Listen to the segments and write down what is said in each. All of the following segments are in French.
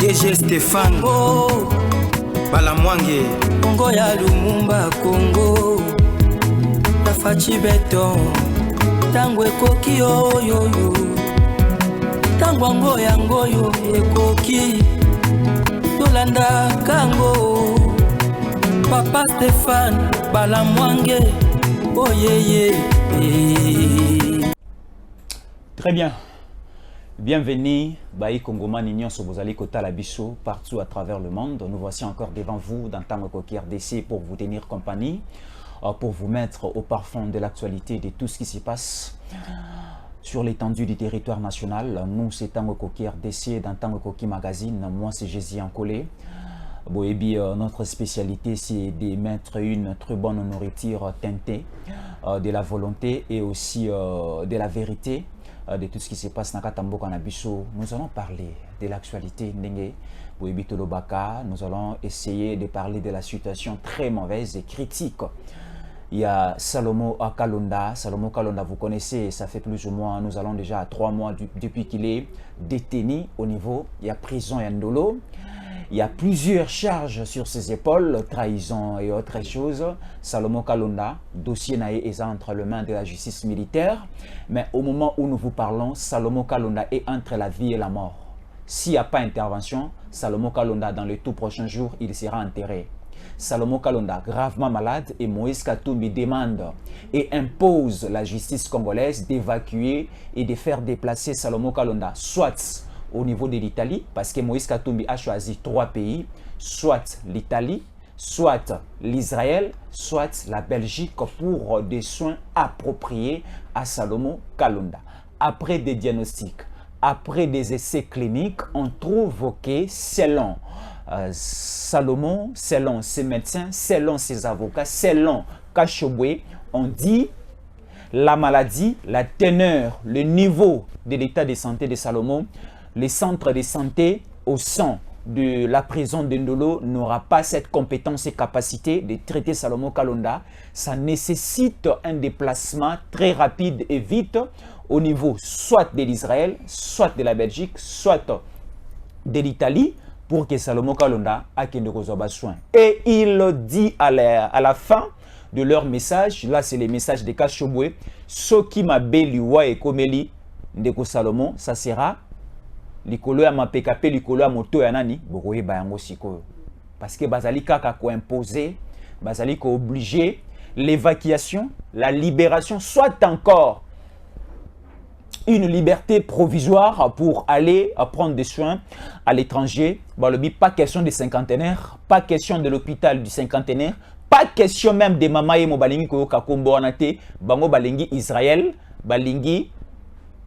DG Stéphane Balamwange Congo ya Lumumba Congo La Fachi Beton Tango ekoki oyoyo Tango ango yango yo ekoki Tolanda kango Papa Stéphane Balamwange Oh yeah. Très bien. Bienvenue, Baï Kongoman Ignon Sobozali Kota Labicho, partout à travers le monde. Nous voici encore devant vous dans Tango Koki RDC pour vous tenir compagnie, pour vous mettre au parfum de l'actualité de tout ce qui se passe sur l'étendue du territoire national. Nous, c'est Tango Koki RDC dans Tango Koki Magazine. Moi, c'est Jésus Ankolé. Boébi, notre spécialité, c'est de mettre une très bonne nourriture teintée de la volonté et aussi de la vérité. De tout ce qui se passe dans Katamboka Nabiso. Nous allons parler de l'actualité Ndenge Boébi Tolobaka. Nous allons essayer de parler de la situation très mauvaise et critique. Il y a Salomo Kalonda. Salomo Kalonda, vous connaissez, ça fait plus ou moins, nous allons déjà à 3 mois depuis qu'il est détenu au niveau, il y a prison et Ndolo. Il y a plusieurs charges sur ses épaules, trahison et autres choses. Salomo Kalonda, dossier naïe est entre les mains de la justice militaire. Mais au moment où nous vous parlons, Salomo Kalonda est entre la vie et la mort. S'il n'y a pas intervention, Salomo Kalonda, dans les tout prochains jours, il sera enterré. Salomo Kalonda, gravement malade, et Moïse Katumbi demande et impose la justice congolaise d'évacuer et de faire déplacer Salomo Kalonda, soit au niveau de l'Italie, parce que Moïse Katumbi a choisi 3 pays, soit l'Italie, soit l'Israël, soit la Belgique pour des soins appropriés à Salomo Kalonda. Après des diagnostics, après des essais cliniques, on trouve que selon Salomon, selon ses médecins, selon ses avocats, selon Kachobwe, on dit la maladie, la teneur, le niveau de l'état de santé de Salomon, les centres de santé au sein de la prison de Ndolo n'aura pas cette compétence et capacité de traiter Salomo Kalonda. Ça nécessite un déplacement très rapide et vite au niveau soit de l'Israël, soit de la Belgique, soit de l'Italie pour que Salomo Kalonda ait des soins. Et il dit à la fin de leur message, là c'est le message de Kachobwe, ce qui m'a béliwa et komeli ndeko Salomon, ça sera likolo ya mapekape likolo ya moto ya nani bokoye bayango sikoyo parce que bazali kaka ko imposer bazali ko obliger l'évacuation, la libération, soit encore une liberté provisoire pour aller prendre des soins à l'étranger. Pas question des cinquantenaires, pas question de l'hôpital du cinquantenaire, pas question même de mama et mobalingi ko kakombo anate bango balingi Israël, balingi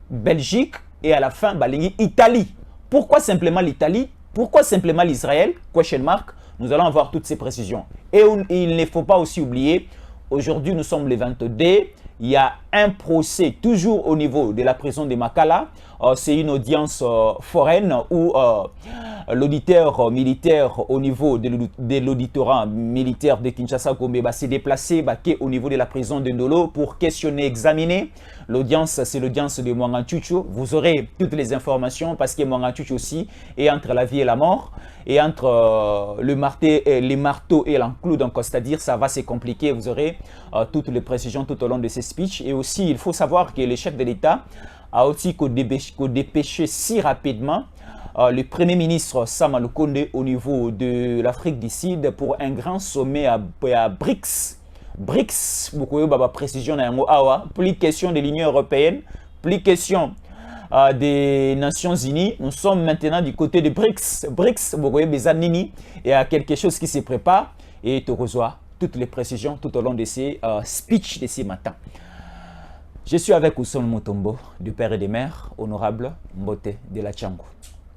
Belgique et à la fin, balingi Italie. Pourquoi simplement l'Italie? Pourquoi simplement l'Israël? Question mark. Nous allons avoir toutes ces précisions. Et il ne faut pas aussi oublier, aujourd'hui nous sommes les 22, il y a un procès toujours au niveau de la prison de Makala. C'est une audience foraine où l'auditeur militaire au niveau de l'auditorat militaire de Kinshasa Gombe s'est déplacé au niveau de la prison de Ndolo pour questionner, examiner. L'audience, c'est l'audience de Mwanganchuchu. Vous aurez toutes les informations parce que Mwanganchuchu aussi est entre la vie et la mort et entre les marteaux et l'enclou. Donc, c'est-à-dire, ça va se compliquer. Vous aurez toutes les précisions tout au long de ces speeches. Et aussi, il faut savoir que le chef de l'État a aussi dépêché si rapidement le Premier ministre Sama Lukonde au niveau de l'Afrique du Sud pour un grand sommet à BRICS. BRICS, beaucoup de précision, plus question de l'Union européenne, plus question des Nations Unies. Nous sommes maintenant du côté de BRICS. BRICS, beaucoup de Nini, et il y a quelque chose qui se prépare et tu reçois toutes les précisions tout au long de ces speeches de ce matin. Je suis avec Ousson Mutombo, du Père et des Mères, honorable Mbote de la Tchango.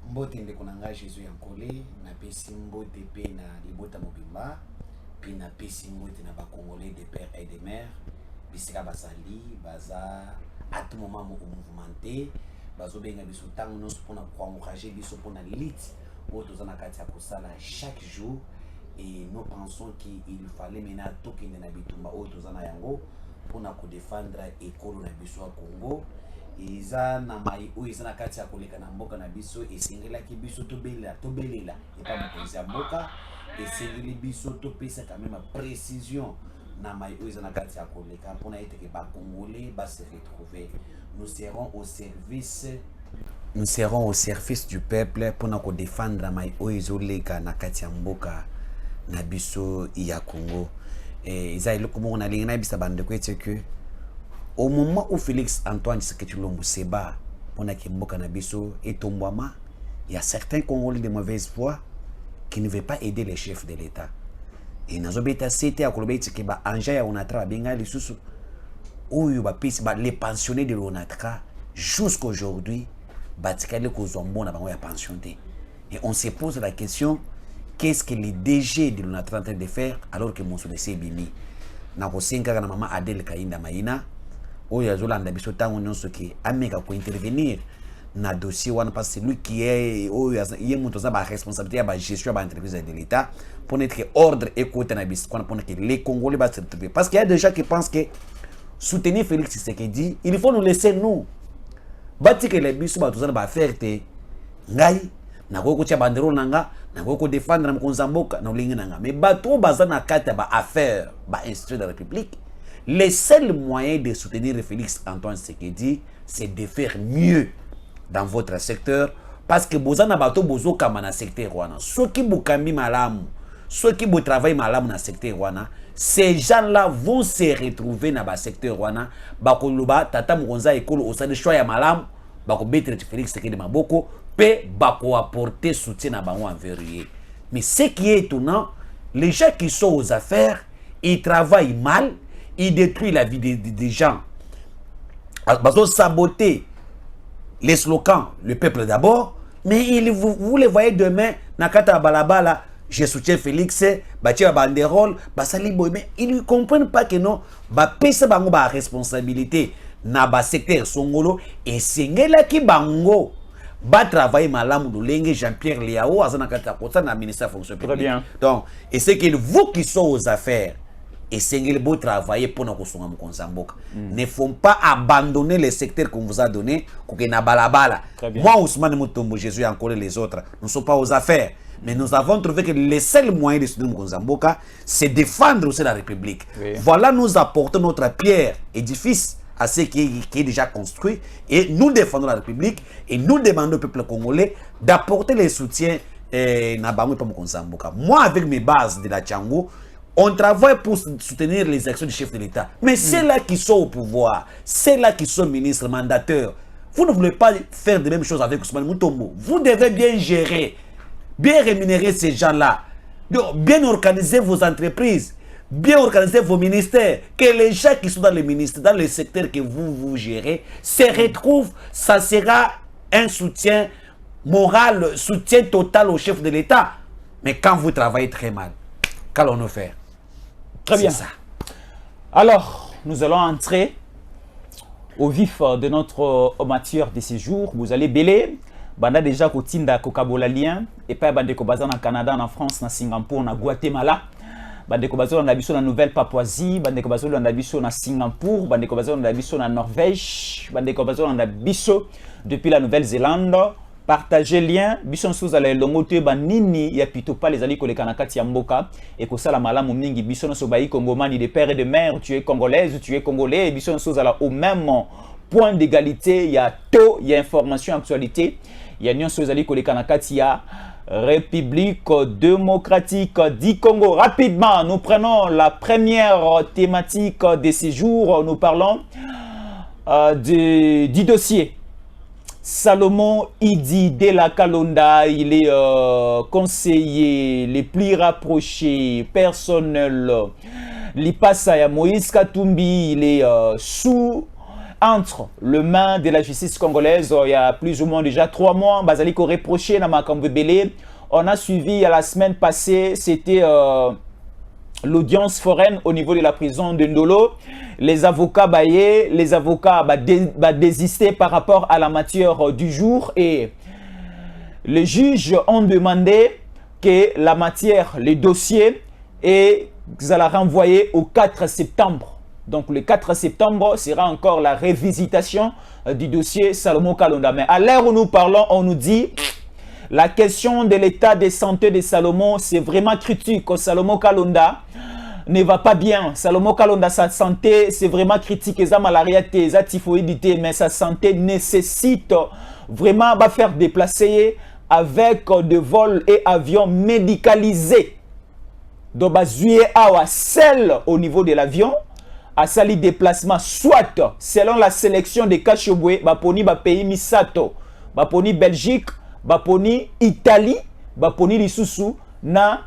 Mbote ndekonanga Jésus Yankole, na pesi mbote pe na libota mobimba, pe na pesi mbote na ba Congolais des Pères et des Mères, bisika basali, baza à tout moment mo mouvementé, bazo benga biso tango nos pona kwa encourager biso pona lit, auto zana kati ya kosala chaque jour et nous pensons qu'il fallait maintenant tokende na bitumba auto zana yango pour défendre l'école na biso à Congo eza na mai oyo eza na kati ya koleka na mboka na biso esengelaki biso tobelela epa mokonzi ya mboka esengeli biso topesa quand même précision na mai oyo eza na kati ya koleka mpona ete ke bakongolais base retrouver. Nous serons au service du peuple mpona kodéfendre mai oyo ezoleka na kati ya mboka na biso ya Congo. Eza eloko moko nalingi nayebisa bandeko ete ke au moment où Félix Antoine Tshisekedi Tshilombo seba pona ke mboka na biso etombwama, il y a certains Congolais de mauvaise foi qui ne veulent pas aider les chefs de l'État. Et nazobeta c'était à koloba ete ke ba anja ya Onatra benga lisusu oyo ba pisi ba les pensionnés de l'Onatra jusqu'aujourd'hui batikale kozwa mbona bango ya pension te. Et on se pose la question, qu'est-ce que les DG de l'Onatra sont en train de faire alors que Monso de Sebimi na kosenga na mama Adèle Kainda Maïna oyo azolanda biso tango nyonso ke ameka ko intervenir na dossier wana parce que c'est lui qui est oyo yemuto za ba responsabilité ya ba gestion ba entreprise de l'État pour être que ordre et côté na biso pour que les Congolais va se retrouver parce qu'il y a des gens qui pensent que soutenir Félix Tshisekedi il faut nous laisser nous bati que les biso ba tozana ba faire te ngai na ko tia bandero nanga na ko défendre na mokonza mboka na lingi nanga mais bato bazana kata ba affaire ba institut de la République. Les seuls moyens de soutenir Félix Antoine Tshisekedi, c'est de faire mieux dans votre secteur. Parce que bozana bato bozo kama na secteur wana. Ceux qui bokambi malamu, ceux qui bo travaillent malamu na secteur wana, ces gens-là vont se retrouver na ba secteur wana. Bakoloba tata mokonza ekolo osali choix ya malamu, bako betre Félix Tshisekedi maboko, pe bako apporter soutien na bango envers eux. Mais ce qui est étonnant, les gens qui sont aux affaires, ils travaillent mal. Il détruit la vie des gens. Parce que saboter les slogans, le peuple d'abord, mais vous les voyez demain, Nakata Balabala, je soutiens Félix, Batia Banderole, Basali Boy, mais ils ne comprennent pas que non, Bapesa Bango ba responsabilité, Naba secteur Songolo, et Sengela ki Bango, ba travailler malamu de Lengue Jean-Pierre Liao, Azanakata Kota, na ministère de fonction publique. Très bien. Donc, et c'est que vous qui sont aux affaires, et c'est que vous travailler pour nous ne faut pas abandonner les secteurs qu'on vous a donné pour que na balabala. Moi Ousmane Mutombo, Jésus et encore les autres, nous ne sommes pas aux affaires, mais nous avons trouvé que les seuls moyens de soutenir Mkonzamboka, c'est défendre aussi la République. Oui. Voilà, nous apportons notre pierre édifice à ce qui est déjà construit et nous défendons la République et nous demandons au peuple congolais d'apporter les soutiens na bango pour Mkonzamboka. Moi avec mes bases de la Tchango, on travaille pour soutenir les actions du chef de l'État. Mais c'est là qui sont au pouvoir, c'est là qui sont ministres, mandateurs. Vous ne voulez pas faire de même chose avec Ousmane Mutombo. Vous devez bien gérer, bien rémunérer ces gens-là, bien organiser vos entreprises, bien organiser vos ministères, que les gens qui sont dans les ministères, dans les secteurs que vous gérez, se retrouvent. Ça sera un soutien moral, soutien total au chef de l'État. Mais quand vous travaillez très mal, qu'allons-nous faire? Très bien. Ça. Alors, nous allons entrer au vif de notre matière de séjour. Vous allez bêler. Banda déjà kotinda kokabola lien et pas bande ko bazana Canada, en France, na Singapour, na Guatemala. Bande ko bazana na biso na Nouvelle-Papouasie, bande ko bazana na biso na Singapour, bande ko bazana na biso na Norvège, bande ko bazana na biso depuis la Nouvelle-Zélande. Partagez lien, bison sous ala longo te ba nini ya pito pa les ali koleka na kati ya mboka et ko sala malamu mingi bison so bayi kongomani de père et de mère, tu es congolaise, tu es congolais, bison sous ala au même point d'égalité, il y a taux, il y a information actualité, il y a nion sous ali koleka na kati ya République démocratique du Congo. Rapidement, nous prenons la première thématique de ce jour, nous parlons du dossier Salomon Idi de la Kalonda. Il est conseiller les plus rapprochés, personnel. L'Ipasa Moïse Katumbi, il est entre le main de la justice congolaise. Il y a plus ou moins déjà 3 mois. Bazaliko reproché na Makambebele. On a suivi la semaine passée, c'était l'audience foraine au niveau de la prison de Ndolo. Les avocats baillés, les avocats désisté par rapport à la matière du jour et les juges ont demandé que la matière, les dossiers, et la renvoyer au 4 septembre Donc le 4 septembre sera encore la révisitation du dossier Salomon Kalonda. Mais à l'heure où nous parlons, on nous dit la question de l'état de santé de Salomon, c'est vraiment critique. Salomon Kalonda ne va pas bien. Salomon Kalonda, sa santé, c'est vraiment critique. Il a malaria, il a typhoïdité, mais sa santé nécessite vraiment de faire déplacer avec des vols et avions médicalisés. Donc, à celle au niveau de l'avion, à sali déplacement, soit selon la sélection des Kachobwe, Baponi, pays Misato, Baponi, Belgique, Baponi, Italie, Baponi, Lissoussou, na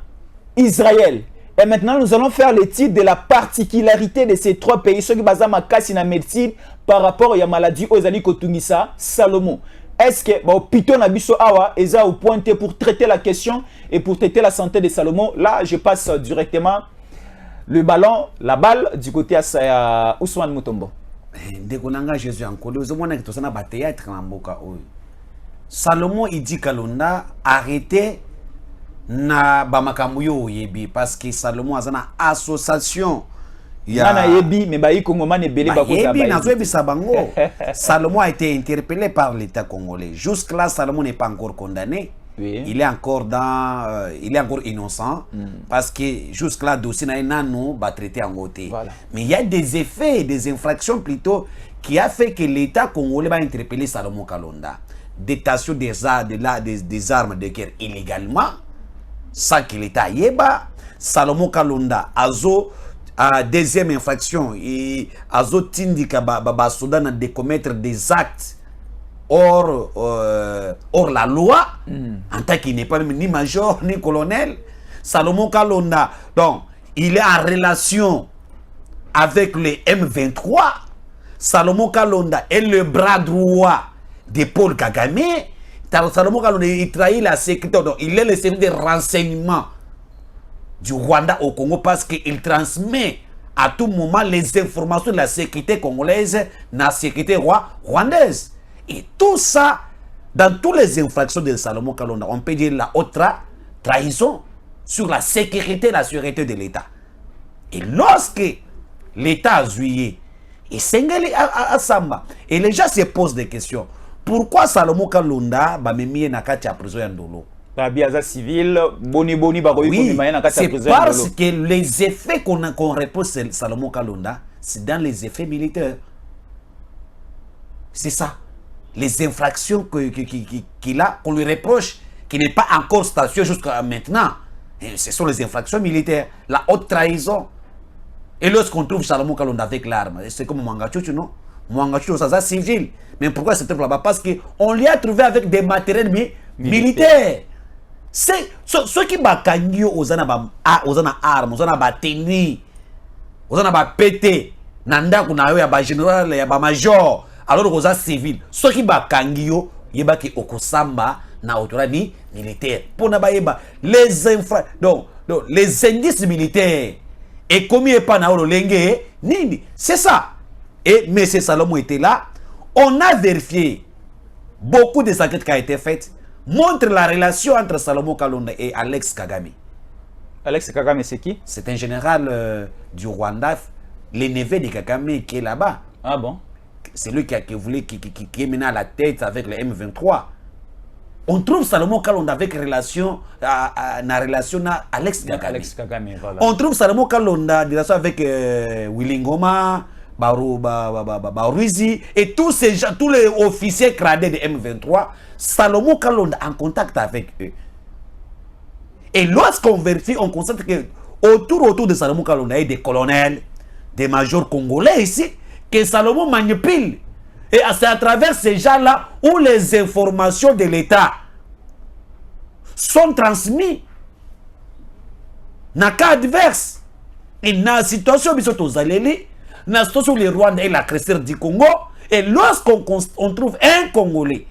Israël. Et maintenant, nous allons faire l'étude de la particularité de ces trois pays, ceux qui basent ma casse na médecine par rapport à la maladie Ozali Kotungisa, Salomon. Est-ce que Pito Nabiso Awa est au point pour traiter la question et pour traiter la santé de Salomon? Là, je passe directement le ballon, la balle du côté à Ousmane Mutombo. Ndekonanga Jésus Ankole, vous avez dit que ça n'a théâtre en Mboka. Salomon, il dit Kalonda arrêtez na bamakamuyo yebi parce que Salomon a une association. Nana yebi mais bayi Congolais ne belé bako sabango. Salomon a été interpellé par l'État congolais. Jusque-là, Salomon n'est pas encore condamné. Oui. Il est encore innocent parce que jusque-là, dossier n'a pas traité en côté. Voilà. Mais il y a des effets, des infractions plutôt, qui a fait que l'État congolais va interpeller Salomon Kalonda. Détention des armes de guerre illégalement, sans que l'État y ait pas. Salomon Kalonda, deuxième infraction, Azo Tindika Soudan de commettre des actes hors la loi, en tant qu'il n'est pas même ni major ni colonel. Salomon Kalonda, donc, il est en relation avec le M23. Salomon Kalonda est le bras droit de Paul Kagame. Salomon Kalonda, il trahit la sécurité, donc il est le service de renseignement du Rwanda au Congo parce qu'il transmet à tout moment les informations de la sécurité congolaise dans la sécurité rwandaise. Et tout ça, dans toutes les infractions de Salomon Kalonda, on peut dire la haute trahison sur la sécurité et la sûreté de l'État. Et lorsque l'État a joué, et Samba, et les gens se posent des questions. Pourquoi Salomon Kalonda va me mettre dans la prison d'Andolo? Civil, oui, c'est parce que les effets qu'on repose Salomon Kalonda, c'est dans les effets militaires. C'est ça. Les infractions qu'il a, qu'on lui reproche, qui n'est pas encore statué jusqu'à maintenant. Et ce sont les infractions militaires, la haute trahison. Et lorsqu'on trouve Salomon Kalonda avec l'arme, c'est comme Mwangachuchu, non? Mwangachuchu, c'est civil. Mais pourquoi c'est là-bas? Parce qu'on lui a trouvé avec des matériels militaires. C'est ceux qui bakangio aux armes, aux tenue, aux pété, nanda kunayo ya ba général ya ba major, alors aux civils. Ceux qui bakangio yeba ki okosamba na autorité militaire. Pour na ba yeba les donc les indices militaires et comme il pas na olenge nini, c'est ça. Et M. Salomon était là. On a vérifié beaucoup des enquêtes qui ont été faites. Montre la relation entre Salomon Kalonda et Alex Kagame. Alex Kagame, c'est qui? C'est un général du Rwanda, le neveu de Kagame qui est là-bas. Ah bon? C'est lui qui est mené à la tête avec le M23. On trouve Salomon Kalonda avec relation à Alex Kagame. Alex Kagame, voilà. On trouve Salomon Kalonda en relation avec Willy Ngoma, Baruizi et tous ces gens, tous les officiers cradés de M23. Salomon Kalonda en contact avec eux. Et lorsqu'on vérifie, on constate que autour de Salomon Kalonda, il y a des colonels, des majors congolais ici, que Salomon manipule. Et c'est à travers ces gens-là où les informations de l'État sont transmises. Dans le cas adverse, et dans la situation où dans la situation où le Rwanda est la cresseur du Congo, et lorsqu'on trouve un Congolais,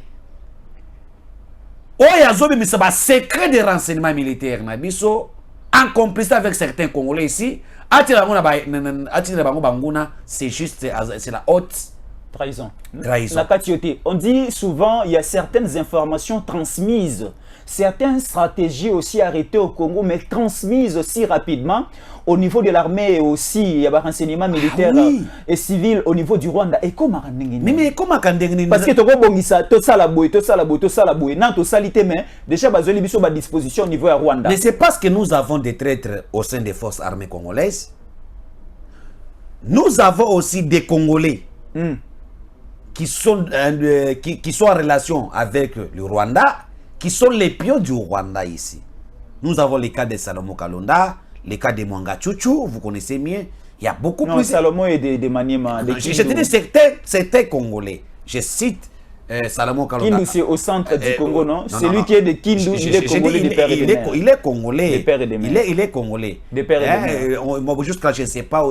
il y a un secret de renseignement militaire en complicité avec certains Congolais ici. C'est juste c'est la haute Trahison. Trahison. La Katioté. On dit souvent, il y a certaines informations transmises, certaines stratégies aussi arrêtées au Congo, mais transmises aussi rapidement au niveau de l'armée et aussi, il y a des renseignements militaires et civils au niveau du Rwanda. Et comment mais comment parce que tu as bongisa, tout ça la bouée, non, tout ça l'ité, mais déjà, bazoli biso ba disposition au niveau de Rwanda. Mais c'est parce que nous avons des traîtres au sein des forces armées congolaises. Nous avons aussi des Congolais qui sont en relation avec le Rwanda, qui sont les pions du Rwanda ici. Nous avons les cas de Salomon Kalonda, les cas de Mwanga Chuchu, vous connaissez mieux. Il y a beaucoup plus. Salomon et des Maniema. Je te dis, c'était Congolais. Je cite Salomon Kalonda. Kindu, c'est au centre du Congo, non? C'est lui qui est de Kindu, il est Congolais des pères et des mères. Il est Congolais. Des pères et des mères. Il est Congolais. Des pères et des mères. Moi, jusqu'à je ne sais pas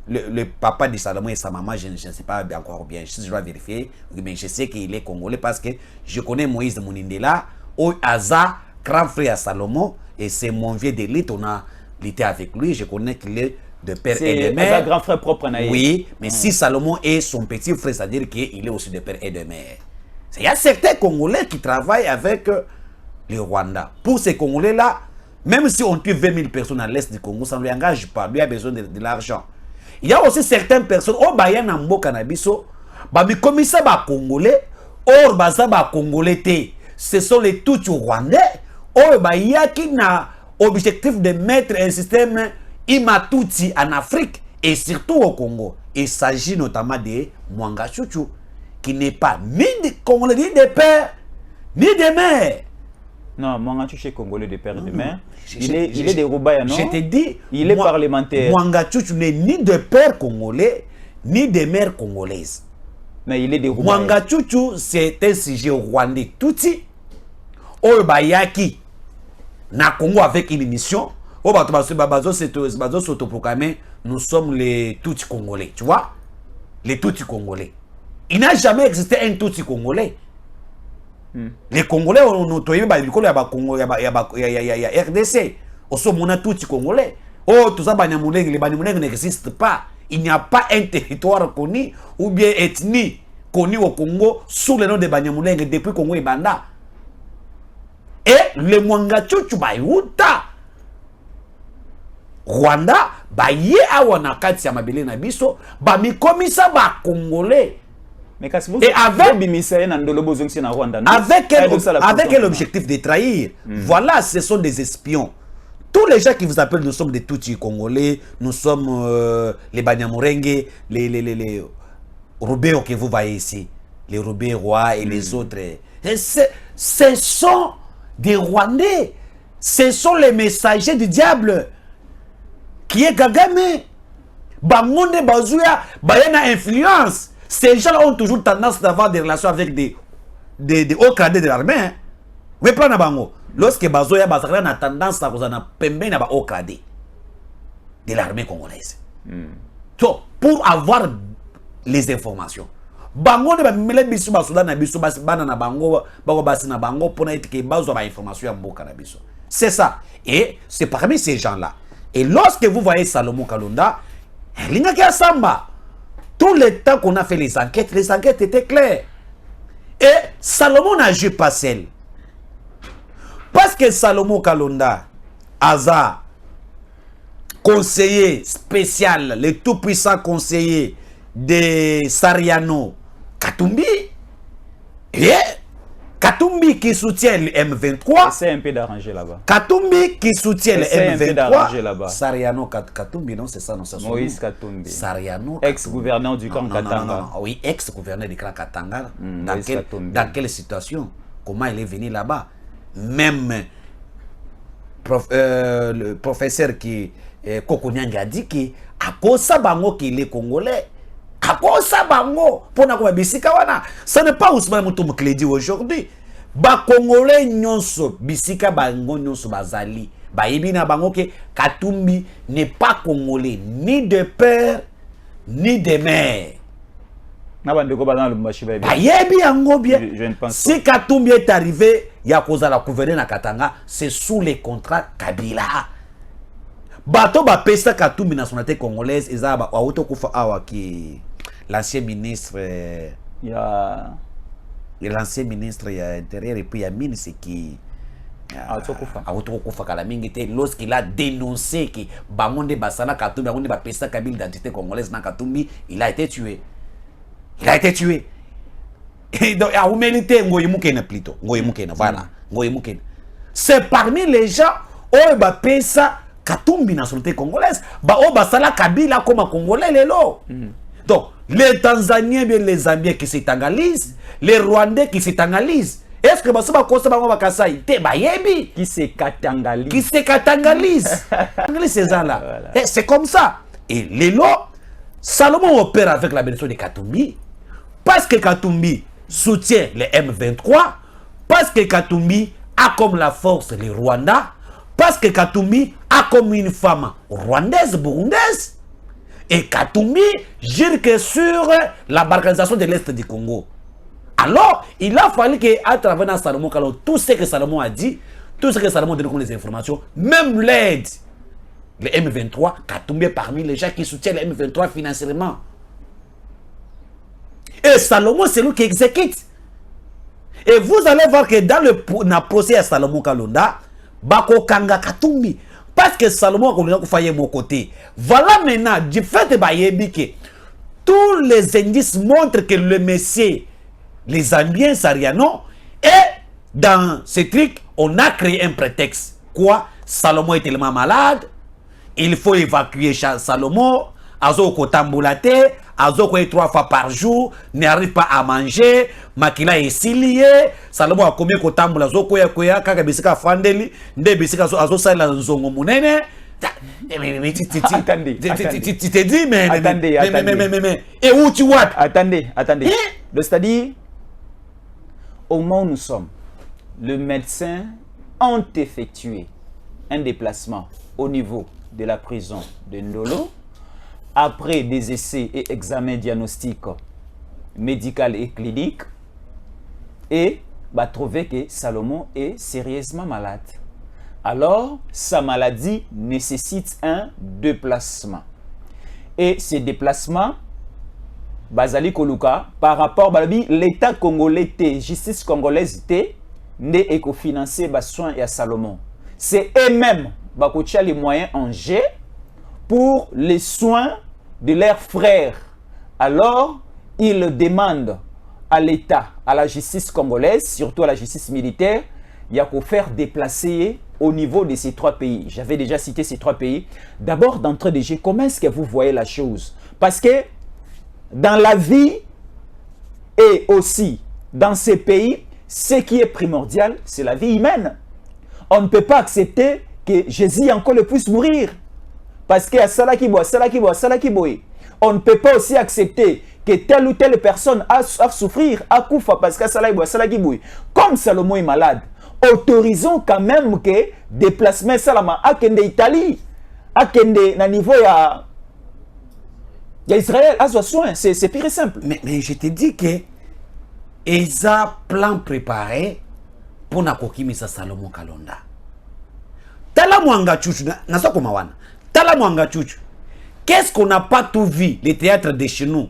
le papa de Salomon et sa maman, je ne sais pas encore bien. Je dois vérifier. Mais je sais qu'il est Congolais parce que je connais Moïse Mounindela, au Aza, grand frère à Salomon, et c'est mon vieux d'élite. On a lutté avec lui. Je connais qu'il est de père et de mère. C'est un grand frère propre. Oui, mais si Salomon est son petit frère, c'est-à-dire qu'il est aussi de père et de mère. Il y a certains Congolais qui travaillent avec le Rwanda. Pour ces Congolais-là, même si on tue 20 000 personnes à l'est du Congo, ça ne lui engage pas. Lui a besoin de l'argent. Il y a aussi certaines personnes, au Bayan Nambo Cannabiso, Babi Komissa ba Congolais, or Baza ba Congolais te. Ce sont les Tutsi Rwandais, or Baya qui n'a objectif de mettre un système Imatutsi en Afrique et surtout au Congo. Il s'agit notamment de Mwanga Chuchu, qui n'est pas ni de Congolais, ni de père, ni de mère. Non, Mwanga Chuchu est Congolais de père et de mère. Il est des Roubaya, non? Je te dis, il est parlementaire. Mwanga Chuchu n'est ni de père congolais, ni de mère congolaise. Mais il est des Roubaya. Mwanga Chuchu, c'est un sujet rwandais Tutsi. Obayaki, na Congo avec une mission. Nous sommes les Tutsi congolais, tu vois? Les Tutsi congolais. Il n'a jamais existé un Tutsi congolais. Les Congolais ont notoyé il y a RDC. Au sommet, on a Tutsi congolais. Oh, tout ça, les Banyamuleng n'existent pas. Il n'y a pas un territoire connu ou bien ethnie connue au Congo sous le nom de Banyamuleng depuis Congo et Banda. Et le Mwanga Chuchu Bayuta Rwanda baye awana kati ya mabele na biso ba mikomisa ba congolais. Mais et avec quel objectif de trahir? Voilà, ce sont des espions. Tous les gens qui vous appellent, nous sommes des Tutsi congolais, nous sommes les Banyamulenge, les Robéo que vous voyez ici, les Robéo rois et les autres. Ce sont des Rwandais. Ce sont les messagers du diable qui est Kagame. Bamonde Bazouya, Bayana influence. Ces gens ont toujours tendance d'avoir des relations avec des hauts cadets de l'armée. Oui, pas na bango. Lorsque Bazoya Bazakra a tendance à vous en pembe na ba hauts cadets de l'armée congolaise. Donc, pour avoir les informations. Bango ne ba mele bisu ba Soudan na bisu bana na bango ba basi na bango pour na etike bazo ba information ya mboka na biso. C'est ça. Et c'est parmi ces gens-là. Et lorsque vous voyez Salomon Kalonda, Linga Kia Samba, tout le temps qu'on a fait les enquêtes étaient claires. Et Salomon n'a joué pas seul. Parce que Salomon Kalonda, Aza, conseiller spécial, le tout-puissant conseiller de Sariano Katumbi, et Katumbi qui soutient le M23. C'est un peu d'arranger là-bas. Katumbi qui soutient le M23. Là-bas. Sariano Katumbi, non, c'est ça, non, c'est ça. Moïse Katumbi. Sariano ex-gouverneur du camp Katanga. Non, oui, ex-gouverneur du camp Katanga. Dans quelle situation? Comment il est venu là-bas? Même le professeur qui Kokonyang a dit que à cause de bango qu'il est congolais. À cause de bango pour na kwa bisika wana. Ça n'est pas Ousmane Moutoum qui le dit aujourd'hui. Ba congolais nyonso bisika bango nyonso bazali. Ba yebina bango que Katumbi n'est pas congolais ni de père ni de mère. Si Katumbi est arrivé, il y a cause à la gouverner na Katanga, c'est sous les contrats Kabila. Bato ba pesa Katumbi nationalité congolaise, ezaba auto kufa awa ki l'ancien ministre Il y a l'ancien ministre intérieur et puis il y a ministre qui lorsqu'il a dénoncé que Bamonde Basala Katumbi, Bamonde Bapesa Kabila d'identité congolaise na Katumbi, il a été tué. Il a été tué. Et donc, à humilité, Ngoyemukena plutôt. Ngoyemukena, voilà. Ngoyemukena. C'est parmi les gens où Bapesa Katumbi na société congolaise, où Basala Kabila comme Congolais lelo. Donc, les Tanzaniens, bien les Zambiens qui se tangalisent, les Rwandais qui se tangalisent. Est-ce que Basaba Kosa Bango Kasai te bayebi qui se katangalise. Qui se katangalise. Ces gens-là. C'est comme ça. Et Lélo, Salomon opère avec la bénédiction de Katumbi parce que Katumbi soutient les M23, parce que Katumbi a comme la force les Rwandais, parce que Katumbi a comme une femme rwandaise, burundaise. Et Katumbi gire que sur la balkanisation de l'Est du Congo. Alors, il a fallu qu'à travers Salomon, tout ce que Salomon a dit, tout ce que Salomon a donné comme les informations, même l'aide, les M23, Katumbi est parmi les gens qui soutiennent les M23 financièrement. Et Salomon, c'est lui qui exécute. Et vous allez voir que dans le procès à Salomon Kalonda, Bako Kanga Katumbi, parce que Salomon a fait mon côté. Voilà maintenant, du fait de Bayebike, tous les indices montrent que le Messie, les Zambiens Sariano, et dans ce truc, on a créé un prétexte. Quoi? Salomon est tellement malade, il faut évacuer Salomon, Azo Kotambulate, Azo Koye 3 fois par jour, n'arrive pas à manger, Makila est silié, Salomon a combien Kotambula, Azo Koya Koya, Kaka Bisika Fandeli, Nde Bisika Azo Sala Zongo Munene. Mais tu t'es dit, mais attendez. Et où tu vois? Attendez. C'est-à-dire, au moment où nous sommes, les médecins ont effectué un déplacement au niveau de la prison de Ndolo. Après des essais et examens diagnostiques médicaux et cliniques, et va trouver que Salomon est sérieusement malade. Alors, sa maladie nécessite un déplacement. Et ce déplacement, Bazali Koluka, par rapport à l'État congolais, justice congolaise, n'est éco-financé par soins et à Salomon. C'est eux-mêmes qui ont les moyens en jeu pour les soins de leurs frères. Alors, ils demandent à l'État, à la justice congolaise, surtout à la justice militaire, il y a qu'à faire déplacer au niveau de ces 3 pays. J'avais déjà cité ces 3 pays. D'abord, d'entrée de jeu, comment est-ce que vous voyez la chose? Parce que dans la vie et aussi dans ces pays, ce qui est primordial, c'est la vie humaine. On ne peut pas accepter que Jésus encore le puisse mourir. Parce qu'il y a Salakiboy. On ne peut pas aussi accepter que telle ou telle personne a souffrir, a koufa parce que Salakiboy. Comme Salomon est malade, autorisons quand même que déplacement Salama à Kende Italie, à Kende na niveau ya Israël, à soin, c'est pire et simple. Mais je te dis que ils ont plan préparé pour nakokimisa Salomon Kalonda. Tala mwanga chuchu na soko mawana. Tala mwanga chuchu. Qu'est-ce qu'on n'a pas tout vu les théâtres de chez nous?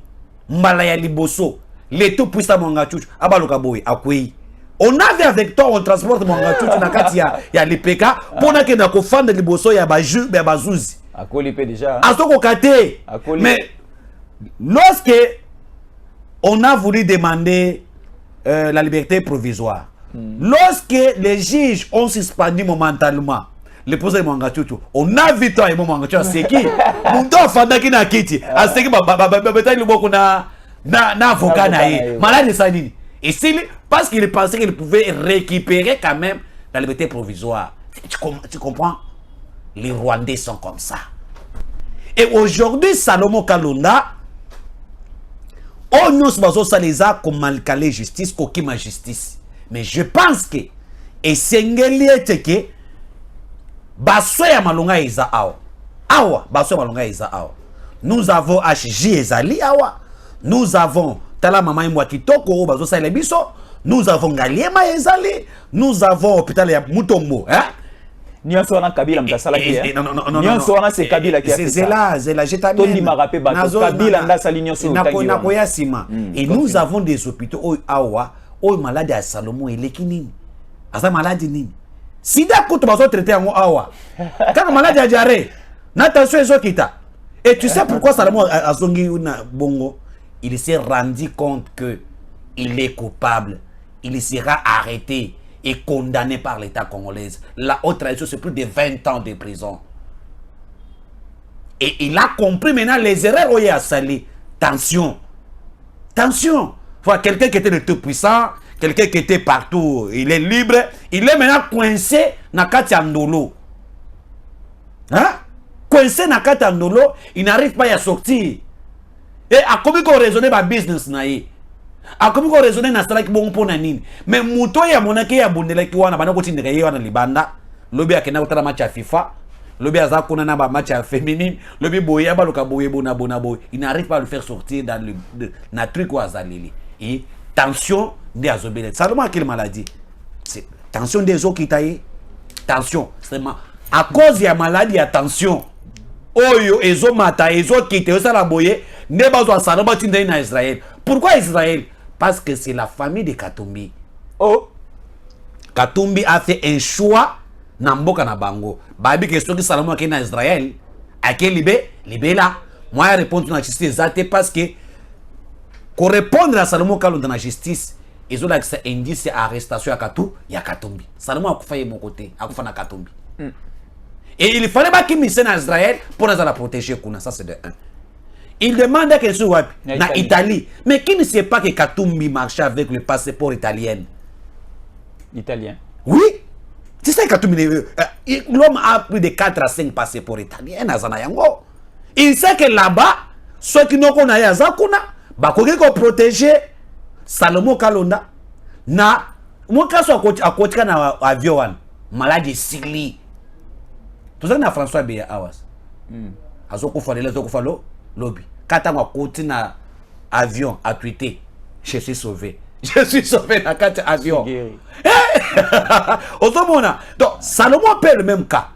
Mbalaya Liboso, les tout puissants mwanga chuchu, abaloka boy akwei. On a vu avec toi, on transporte mwanga chuchu na kati ya lipeka pour na ke na kofanda Liboso ya baju ya bazuzi. Akolipe déjà. Asoko kate. Mais lorsque on a voulu demander la liberté provisoire, lorsque les juges ont suspendu momentanément le procès de mwanga chuchu, on a vu toi et mwanga chuchu c'est qui? Mundo fanda ki na kiti, aseki ba luboko na avocat na ye. Malade ça nini? Et parce qu'il pensait qu'il pouvait récupérer quand même la liberté provisoire. Tu comprends? Les Rwandais sont comme ça. Et aujourd'hui, Salomon Kalonda, on nous ça les a comme mal calé justice, kokima justice. Mais je pense que et sengeli eteke baso ya malonga eza awa baso ya malonga eza awa. Nous avons HJ ezali awa. Nous avons Tala Mama Imwa Kitoko baso sa biso. Nous avons Ngaliema ezali. Nous avons hôpital ya Mutombo, hein? Nyonso wana Kabila mtasala ki. Nyonso wana c'est Kabila qui a fait ça. C'est là, Tony Marape bato Kabila nda sali nyonso tangi. Nakoya sima. Et nous avons des hôpitaux awa, malade à Salomon eleki nini. Asa malade nini. Sida kutu baso traiter yango awa. Quand malade a diarrhée, na tension ezokita. Et tu sais pourquoi Salomon a zongi na bongo? Il s'est rendu compte que il est coupable. Il sera arrêté et condamné par l'État congolais. La haute trahison, c'est plus de 20 ans de prison. Et il a compris maintenant les erreurs où il a sali. Tension. Tension. Voilà, quelqu'un qui était le tout puissant, quelqu'un qui était partout, il est libre. Il est maintenant coincé dans Katiandolo. Hein? Coincé dans Katiandolo, il n'arrive pas à sortir. Et à comment qu'on raisonne ma business naïe. A comme ko raisonner na sala ki bon pona nini mais muto ya monake ya bundela ki wana bana ko tindika ye wana libanda lobi akena kutala match ya FIFA lobi aza kuna na ba match ya féminine lobi boye ba loka boye bona boy il n'arrive pas à le faire sortir dans le na truc wa zalili et tension ndi azobele seulement quelle maladie c'est tension des eaux qui taille tension c'est à cause ya maladie ya tension oyo ezo mata ezo kite osa la boye ne bazo asala ba tinda na Israël. Pourquoi Israël? Parce que c'est la famille de Katumbi. Oh, Katumbi a fait un choix na mboka na bango. Babi question que Salomon qui na Israël, à quel libé là. Moi je réponds na justice zate parce que ko répondre à Salomon Kalonda na justice, ils ont accès indice à arrestation ya Katumbi. Salomon a kufa mon côté, a kufa na Katumbi. Et il fallait pas qu'il mise en Israël pour nous la protéger kuna, ça c'est de 1. Il demande qu'il soit en Italie. Mais qui ne sait pas que Katumbi marchait avec le passeport italien? Italien. Oui. C'est ça que Katumbi. L'homme a plus de 4 à 5 passeports italiens. Il sait que là-bas, ceux qui n'ont pas Yazakuna, bakoki ko protéger Salomon Kalonda. Na, mon cas à côté na avion, maladie Sigli. Tout ça na François Beya Awas. Azoko fallait les okofalo lobby. Quand on côté na avion à tweeter, je suis sauvé. Je suis sauvé dans 4 avions. Autrement, donc Salomon paie le même cas.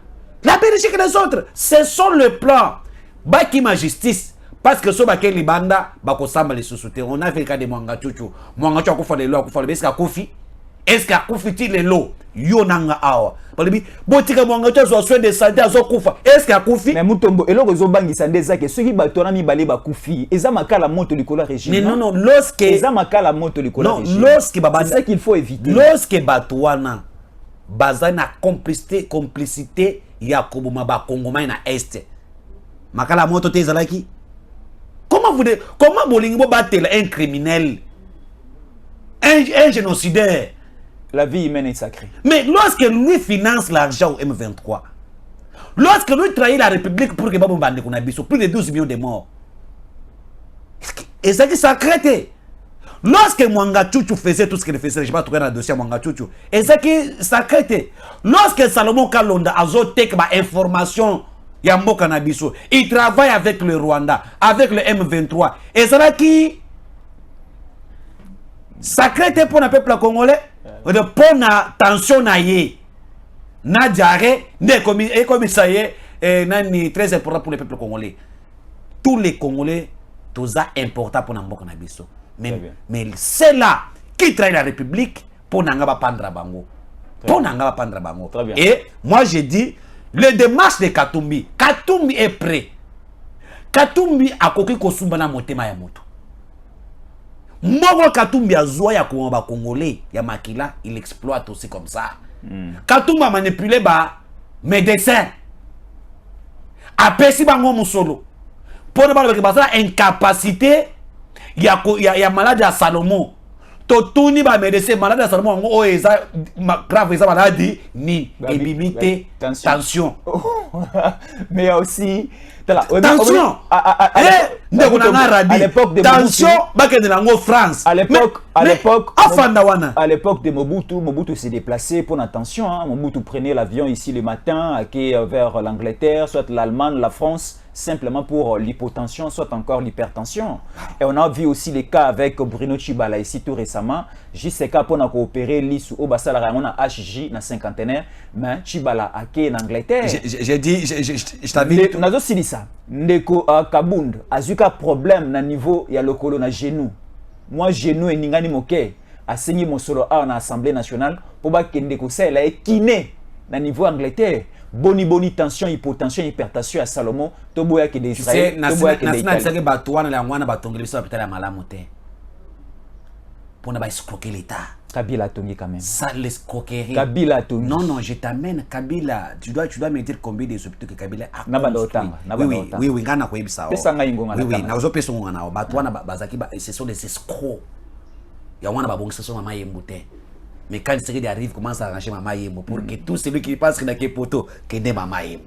La Belgique et les autres, ce sont le plan. Baki ma justice. Parce que ce baké libanda, bako samba les sous-soutés. On a fait le cas de Mwanga Chuchu. Mwanga Chuchu a koufé les lois, est-ce qu'il a Kofi? Est-ce qu'il a Kofi les lots? Yonanga awa. Botika Mwanga Chuchu a soin de santé à Koufa. Est-ce qu'il a Kofi? Mais Mutombo, et l'autre zobangi sandeza que ceux qui batona mi balé ba Kofi. Eza makala monte du cola régime. Mais non, lorsque. Eza makala monte du cola régime. Non, lorsque baba. C'est ça qu'il faut éviter. Lorsque batouana, bazana complicité, Yakobo Maba Kongoma na Est. Makala monte te zalaki. Comment Bolingo battre un criminel, un génocidaire? La vie humaine est sacrée. Mais lorsque lui finance l'argent au M23, lorsque lui trahit la République pour que Babou Bande qu'on a plus de 12 millions de morts, et ça qui sacré. Lorsque Mwanga Chuchu faisait tout ce qu'il faisait, je ne vais pas trouver dans le dossier Mwanga Chuchu, et ça qui sacré. Lorsque Salomon Kalonda a zoté information, Yambo Kanabiso, il travaille avec le Rwanda, avec le M23. Et ça qui sacré pour le peuple congolais, pour la tension naïe, na diarrhée, et comme ça y est, très important pour le peuple congolais. Tous les Congolais, tout ça important pour Nambo Kanabiso. Mais c'est là qui trahit la République pour Nangaba Pandra Bango. Pour Nangaba Pandra Bango. Et moi je dis, le démarche de Katumbi, Katumbi est prêt. Katumbi a koki kosumba na motema ya moto. Moko Katumbi a zoa ya kuomba Congolais, ya makila, il exploite aussi comme ça. Katumbi a manipulé ba médecin. A pesi bango musolo. Pour ne pas le incapacité, il y a malade à Salomon. Totuni ba médecin malade à Salomon o eza grave eza maladie ni ébimité tension. Mais il y a aussi tension. À l'époque de tension France. À l'époque de Mobutu s'est déplacé pour la tension. Mobutu prenait l'avion ici le matin vers l'Angleterre, soit l'Allemagne, la France, simplement pour l'hypotension, soit encore l'hypertension. Et on a vu aussi les cas avec Bruno Tshibala ici tout récemment. JCK pour coopérer l'ISU au Bassala on a HJ na cinquantenaire mais Chibala ake en Angleterre. J'ai dit je t'avais dit nazo silisa ndeko Kabund azuka problème na niveau ya lokolo na genou. Moi genou eningani moke asengi mosolo a na Assemblée nationale pour ba kende ko sala e kiné na niveau Angleterre. Boni tension hypotension hypertension à Salomon to boya ke d'Israël to boya ke d'Italie. C'est que batouana la ngwana batongeli biso hôpital ya malamu te. Pour ne pas escroquer l'État. Kabila tongi quand même. Ça l'escroquerie. Kabila tongi. Non, je t'amène Kabila. Tu dois me dire combien de hôpitaux que Kabila a construit. Oui, ngana ko yebisa. Oui, na zo peso ngana. Batouana bazaki ce sont des escrocs. Ya wana babongisa so mama yembo te. Mais quand Tshisekedi arrive, commence à arranger Mama Yembo pour que tout celui qui passe dans les poteaux, qu'il ait Mama Yembo.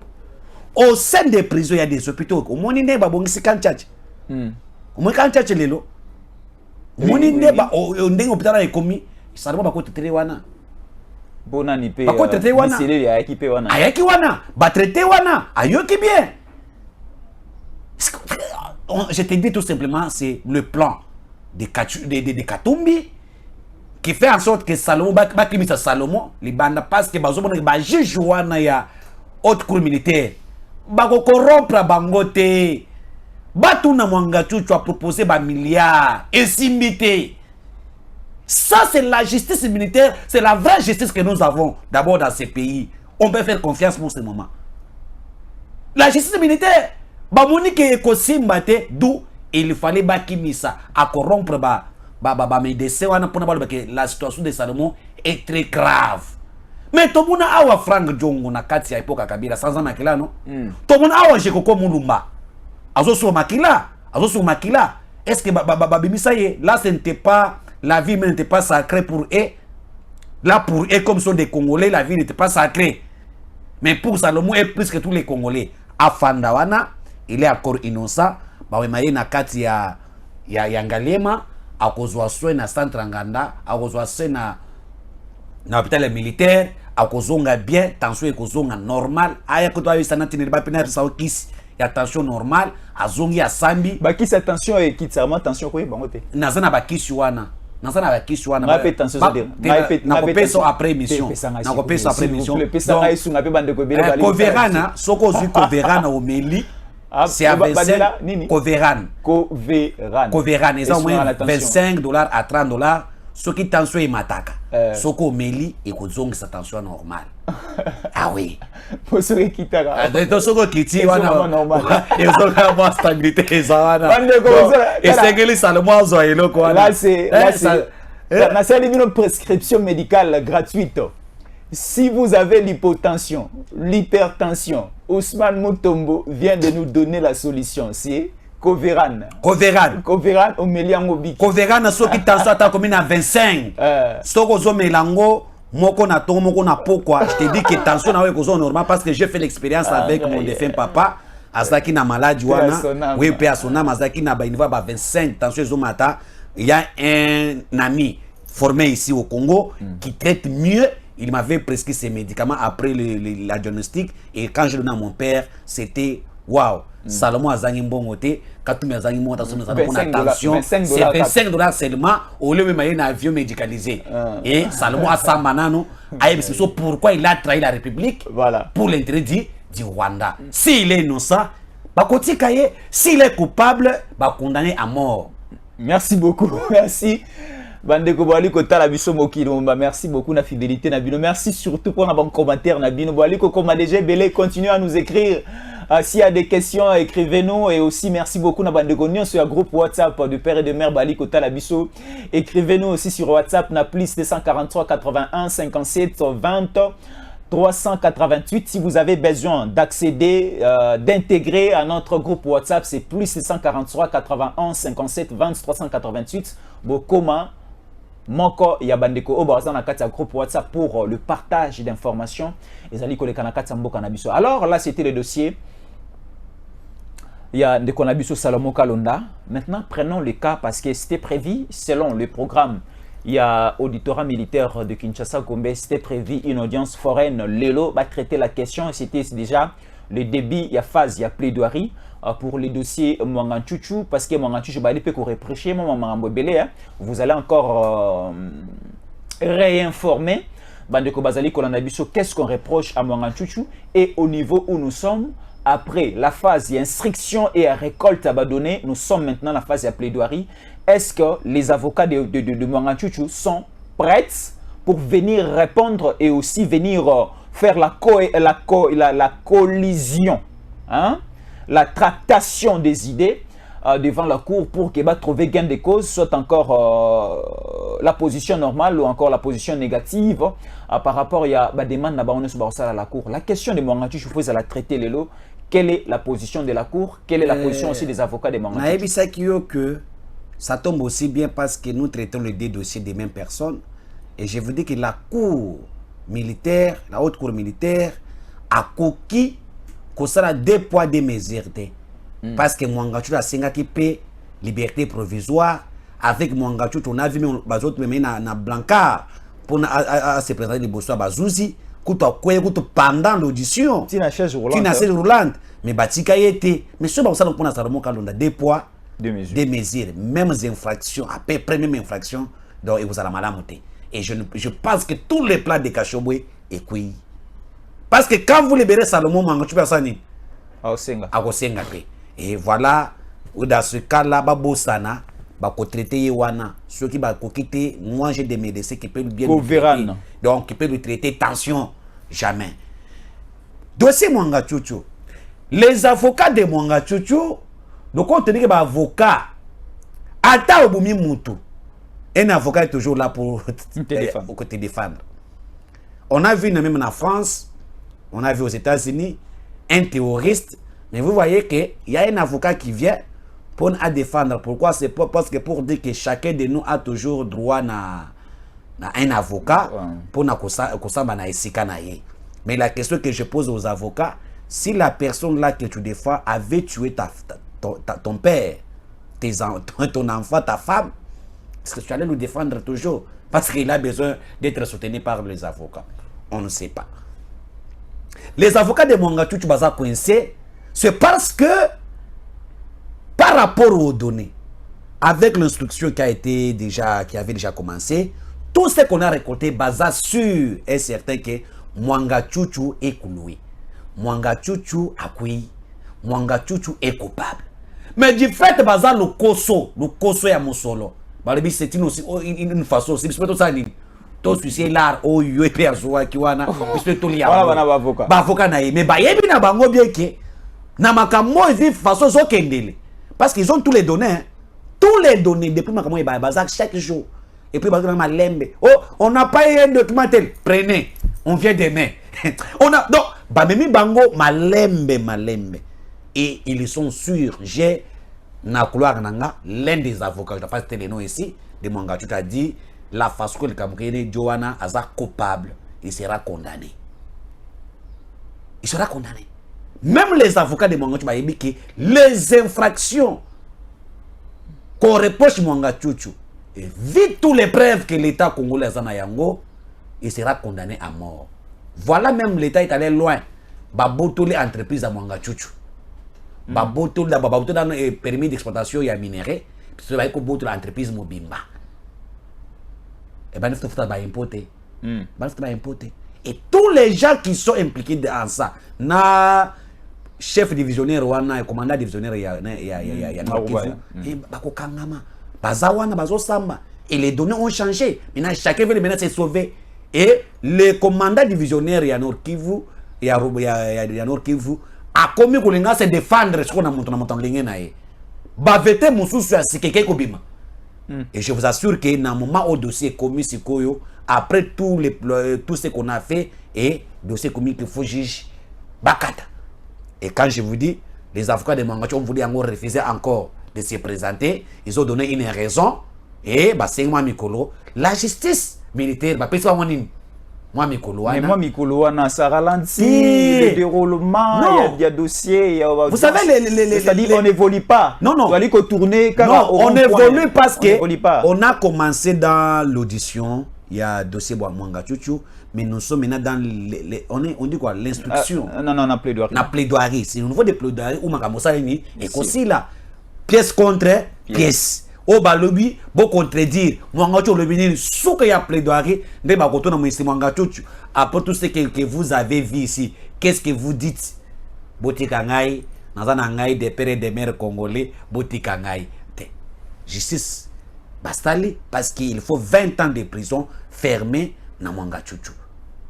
Au sein des prisons, il y a des hôpitaux. Au moins, il y a des Kanchach. Au moins, Kanchach, il est là. Au moins, il y a des hôpitaux qui sont commis. Ça ne va pas traiter wana. Bonani pe. Pas traiter wana. Ayaki wana. Ba traiter wana. Ayoki bien. Je te dis tout simplement, c'est le plan de Katumbi. Qui fait en sorte que Salomon, Salomon, les bandes parce que les juges ya haute cour militaire, bako corrompre bangote, batuna mwanga tu as proposé ba milliards et simbité. Ça c'est la justice militaire, c'est la vraie justice que nous avons d'abord dans ces pays. On peut faire confiance pour ce moment. La justice militaire, ba monike ko simbate d'où il fallait bakimisa à corrompre mais la situation de Salomon est très grave. Mais tout le monde a Frank Djongo na kati ya époque Kabila sans en makila non. Tout le monde a Jekoko Mulumba. Azo sur makila, Est-ce que babimisa là ce n'était pas la vie n'était pas sacrée pour eux. Là pour eux comme sont des Congolais, la vie n'était pas sacrée. Mais pour Salomon est plus que tous les Congolais. Afandawana, il est encore innocent. Bawemaye na kati ya Ngalema. Akozwa soin na centre Nganda, akozwa soin na hôpital militaire, akozonga bien, tension ekozonga normal, aya ko toyo sana tineli ba pena sa okisi ya tension normal, azongi ya sambi. Ba kisi tension et kitama tension ko bango te. Nazana ba kisi wana. Nazana ba kisi wana. Na pe tension so dire. Na ko peso après émission. Na ko peso après émission. Pesa ngai sunga pe bande ko bele bali. Coverana, soko zui Coverana au Meli. C'est à 25 Coveran. Coveran, ils ont moins $25 à $30. Ce qui tension est mataka. Ce qui meli et que zong sa tension normale. Ah oui. Pour ceux qui t'arrêtent. Ce qui kiti wana normal. Et ils ont la stabilité ça wana. Et c'est que les Salomon zoyelo quoi. Là c'est une prescription médicale gratuite. Si vous avez l'hypotension, l'hypertension, Ousmane Mutombo vient de nous donner la solution. C'est Coveran. Coveran au Meliangobi. Coveran, ce qui tension à commune à 25. Ce que zo melango, moko na ton, moko na pourquoi. Je te dis que tension na weko normal parce que j'ai fait l'expérience avec mon défunt papa. Azaki na maladie wana. Oui, pe asona mazaki na ba niveau ba 25 tension zo mata. Il y a un ami formé ici au Congo qui traite mieux. Il m'avait prescrit ces médicaments après la diagnostic. Et quand je donnais à mon père, c'était waouh. Salomon Azangi Mbongote, Katoumi Azangi Mbongote, attention, c'est $25 seulement. Au lieu de me un avion médicalisé. Et Salomon Asambanano, pourquoi il a trahi la République pour l'intérêt du Rwanda. S'il est innocent, s'il est coupable, condamné à mort. Merci beaucoup. Merci. Bandeko Boali ko tala biso mokilo mba merci beaucoup na fidélité na bino merci surtout pour un bon commentaire na bino Boali ko comme déjà belé continuez à nous écrire s'il y a des questions écrivez-nous et aussi merci beaucoup na bandeko nyon sur le groupe WhatsApp de père et de mère Boali ko tala biso écrivez-nous aussi sur WhatsApp na plus 243 81 57 20 388 si vous avez besoin d'accéder, d'intégrer à notre groupe WhatsApp, c'est plus 643 81 57 20 388. Comment Moko Yabandeko Obarazan na kati groupe WhatsApp pour le partage d'informations. Alors là, c'était le dossier. Il y a des Konabiso Salomon Kalonda. Maintenant, prenons le cas parce que c'était prévu selon le programme. Il y a auditorat militaire de Kinshasa Gombe, c'était prévu une audience foraine. Lelo va traiter la question. C'était déjà le débit, il y a phase, il y a plaidoirie pour les dossiers Mwanganchuchu, parce que Mwanganchuchu, bah, il peut reprocher, vous allez encore réinformer Bandeko Bazali Kolanabiso, qu'est-ce qu'on reproche à Mwanganchuchu, et au niveau où nous sommes, après la phase d'instruction et à récolte à donner, nous sommes maintenant à la phase de plaidoirie. Est-ce que les avocats de Mwanganchuchu sont prêts pour venir répondre et aussi venir faire la collision, hein? La tractation des idées devant la cour pour qu'il va trouver gain de cause, soit encore la position normale ou encore la position négative par rapport à la demande à la cour. La question de Mwanganchuchu, il faut la traiter les lots. Quelle est la position de la cour? Quelle est la position aussi des avocats de Mwanganchuchu? Que ça tombe aussi bien parce que nous traitons les deux dossiers des mêmes personnes. Et je vous dis que la cour militaire, la haute cour militaire, a coquille que ça a 2 poids 2 mesures. Parce que Mwanganchuchu a 5 qui paie liberté provisoire. Avec Mwanganchuchu, on a vu les autres na Blanca pour se présenter les Bosso à Bazouzi. Pendant l'audition, tu n'as chaise roulante, mais batika été, mais ce que ça nous prend à 2 poids 2 mesures, des mesures, mêmes infractions, à peu près même infraction, donc il vous a la malamouté. Et je pense que tous les plans de Kachobwe est cuit. Parce que quand vous libérez Salomon Mwanganchuchu personne et voilà, dans ce cas-là, Babosana, traiter Yewana, ceux qui va quitter, moi j'ai des médecins qui peuvent bien le traiter. Donc qui peuvent le traiter, tension, jamais. Dossier Mwanganchuchu. Les avocats de Mwanganchuchu, donc on te dit que avocat, Ata Obumi Moutou, un avocat est toujours là pour te défendre. On a vu même en France, on a vu aux États-Unis, un terroriste, mais vous voyez qu'il y a un avocat qui vient pour à défendre. Pourquoi? C'est parce que pour dire que chacun de nous a toujours droit à un avocat pour mais la question que je pose aux avocats, si la personne là que tu défends avait tué ton père, ton enfant, ta femme, est-ce que tu allais le défendre toujours? Parce qu'il a besoin d'être soutenu par les avocats. On ne sait pas. Les avocats de Mwanganchuchu baza coincés, c'est parce que par rapport aux données, avec l'instruction qui avait déjà commencé, tout ce qu'on a récolté baza sur est certain que Mwanganchuchu est coulé. Mwanganchuchu a cuit. Mwanganchuchu est coupable. Mais du fait baza le koso ya musolo. C'est une façon aussi. Tout ceci est là, oh, yo et perso qui wana, puisque tout lié. Avocat naïe, mais bayebi na bango bien que na makamo de façon zo kendele. Parce qu'ils ont tous les données, hein. Tous les données depuis makamo et bazak chaque jour. Et puis bazak ma lembe. Oh, on n'a pas eu un document tel. Prenez, on vient demain. On a donc bamemi bango malembe. Et ils sont sûrs, j'ai na couloir nanga l'un des avocats, je ne vais pas citer les noms ici, de Mwanganchuchu a dit la façon que le Camerounais Johanna Aza coupable, il sera condamné. Il sera condamné. Même les avocats de Mwanganchuchu ont dit que les infractions qu'on reproche Mwanganchuchu, et vu toutes les preuves que l'État congolais a yango, il sera condamné à mort. Voilà, même l'État est allé loin. Baboto les entreprises à Mwanganchuchu. Baboto dans le permis d'exploitation, il y a minéré. Puis il y a l'entreprise Mobimba. Et bien, il faut importer. Et tous les gens qui sont impliqués dans ça, na chef divisionnaire wana, commandant divisionnaire et les données ont changé. Maintenant, chacun veut maintenant se sauver. Et le commandant divisionnaire Nord Kivu, Nord Kivu, a commis que les gens se défendre ce qu'on a montré. Bavete Moussou à Sikeke Kobima. Et je vous assure que dans le moment où le dossier est commis, après tout ce qu'on a fait, et le dossier commis qu'il faut juger Bakata. Et quand je vous dis, les avocats de Mwanganchuchu ont voulu encore refuser encore de se présenter, ils ont donné une raison, et c'est moi Mikolo, la justice militaire, moi Mikolo, ça ralentit le déroulement, il y a dossier, vous savez, c'est-à-dire on n'évolue pas. Non. On on évolue parce que on a commencé dans l'audition, il y a dossier Mwanganchuchu, mais nous sommes maintenant dans on dit quoi, l'instruction. Non, plaidoirie. La plaidoirie, c'est au niveau des plaidoiries où Makamosa et aussi là, pièce contre pièce. Au balobi, bon contredire, moi le venir sous que y a plaidoirie, mais bah quand on a après tout ce que vous avez vu ici, qu'est-ce que vous dites? Botikangai, dans un angai des pères et des mères congolais, Botikangai. Justice bastali parce qu'il faut 20 ans de prison fermée dans Mwanga Chuchu.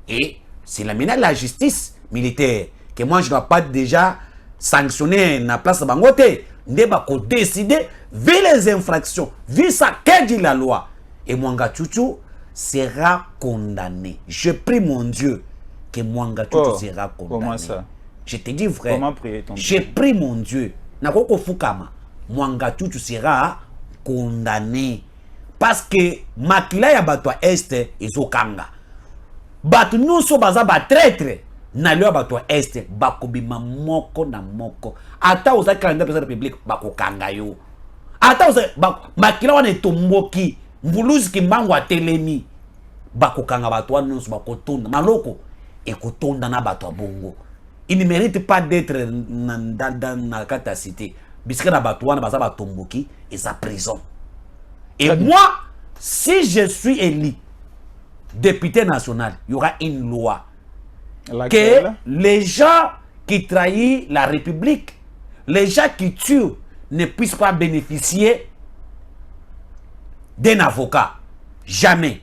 Et c'est la justice militaire que moi je ne dois pas déjà sanctionner la place de Bangote. Ne pas décider vu les infractions, vu ça qu'est dit la loi. Et Mwanga Chuchu sera condamné. Je prie mon Dieu que Mwanga Chuchu sera condamné. Comment ça? Je te dis frère. Comment prier ton Dieu? Je prie mon Dieu. Nakoko Fukama. Mwanga Chuchu sera condamné. Parce que makila ya bato este ezokanga. Bato nyonso baza ba traître na loi bato este bakobima moko na moko. Ata oza calendar de la République bakokanga yo. Ata oza makila wana etomboki mbuluzi kimangwa telemi bakokanga bato wana nyonso bakotonda maloko ekotonda na bato bongo. Il ne mérite pas d'être dans la catacité. Bisque na bato wana baza batomboki et sa prison. Et moi, si je suis élu député national, il y aura une loi que les gens qui trahissent la République, les gens qui tuent, ne puissent pas bénéficier d'un avocat. Jamais.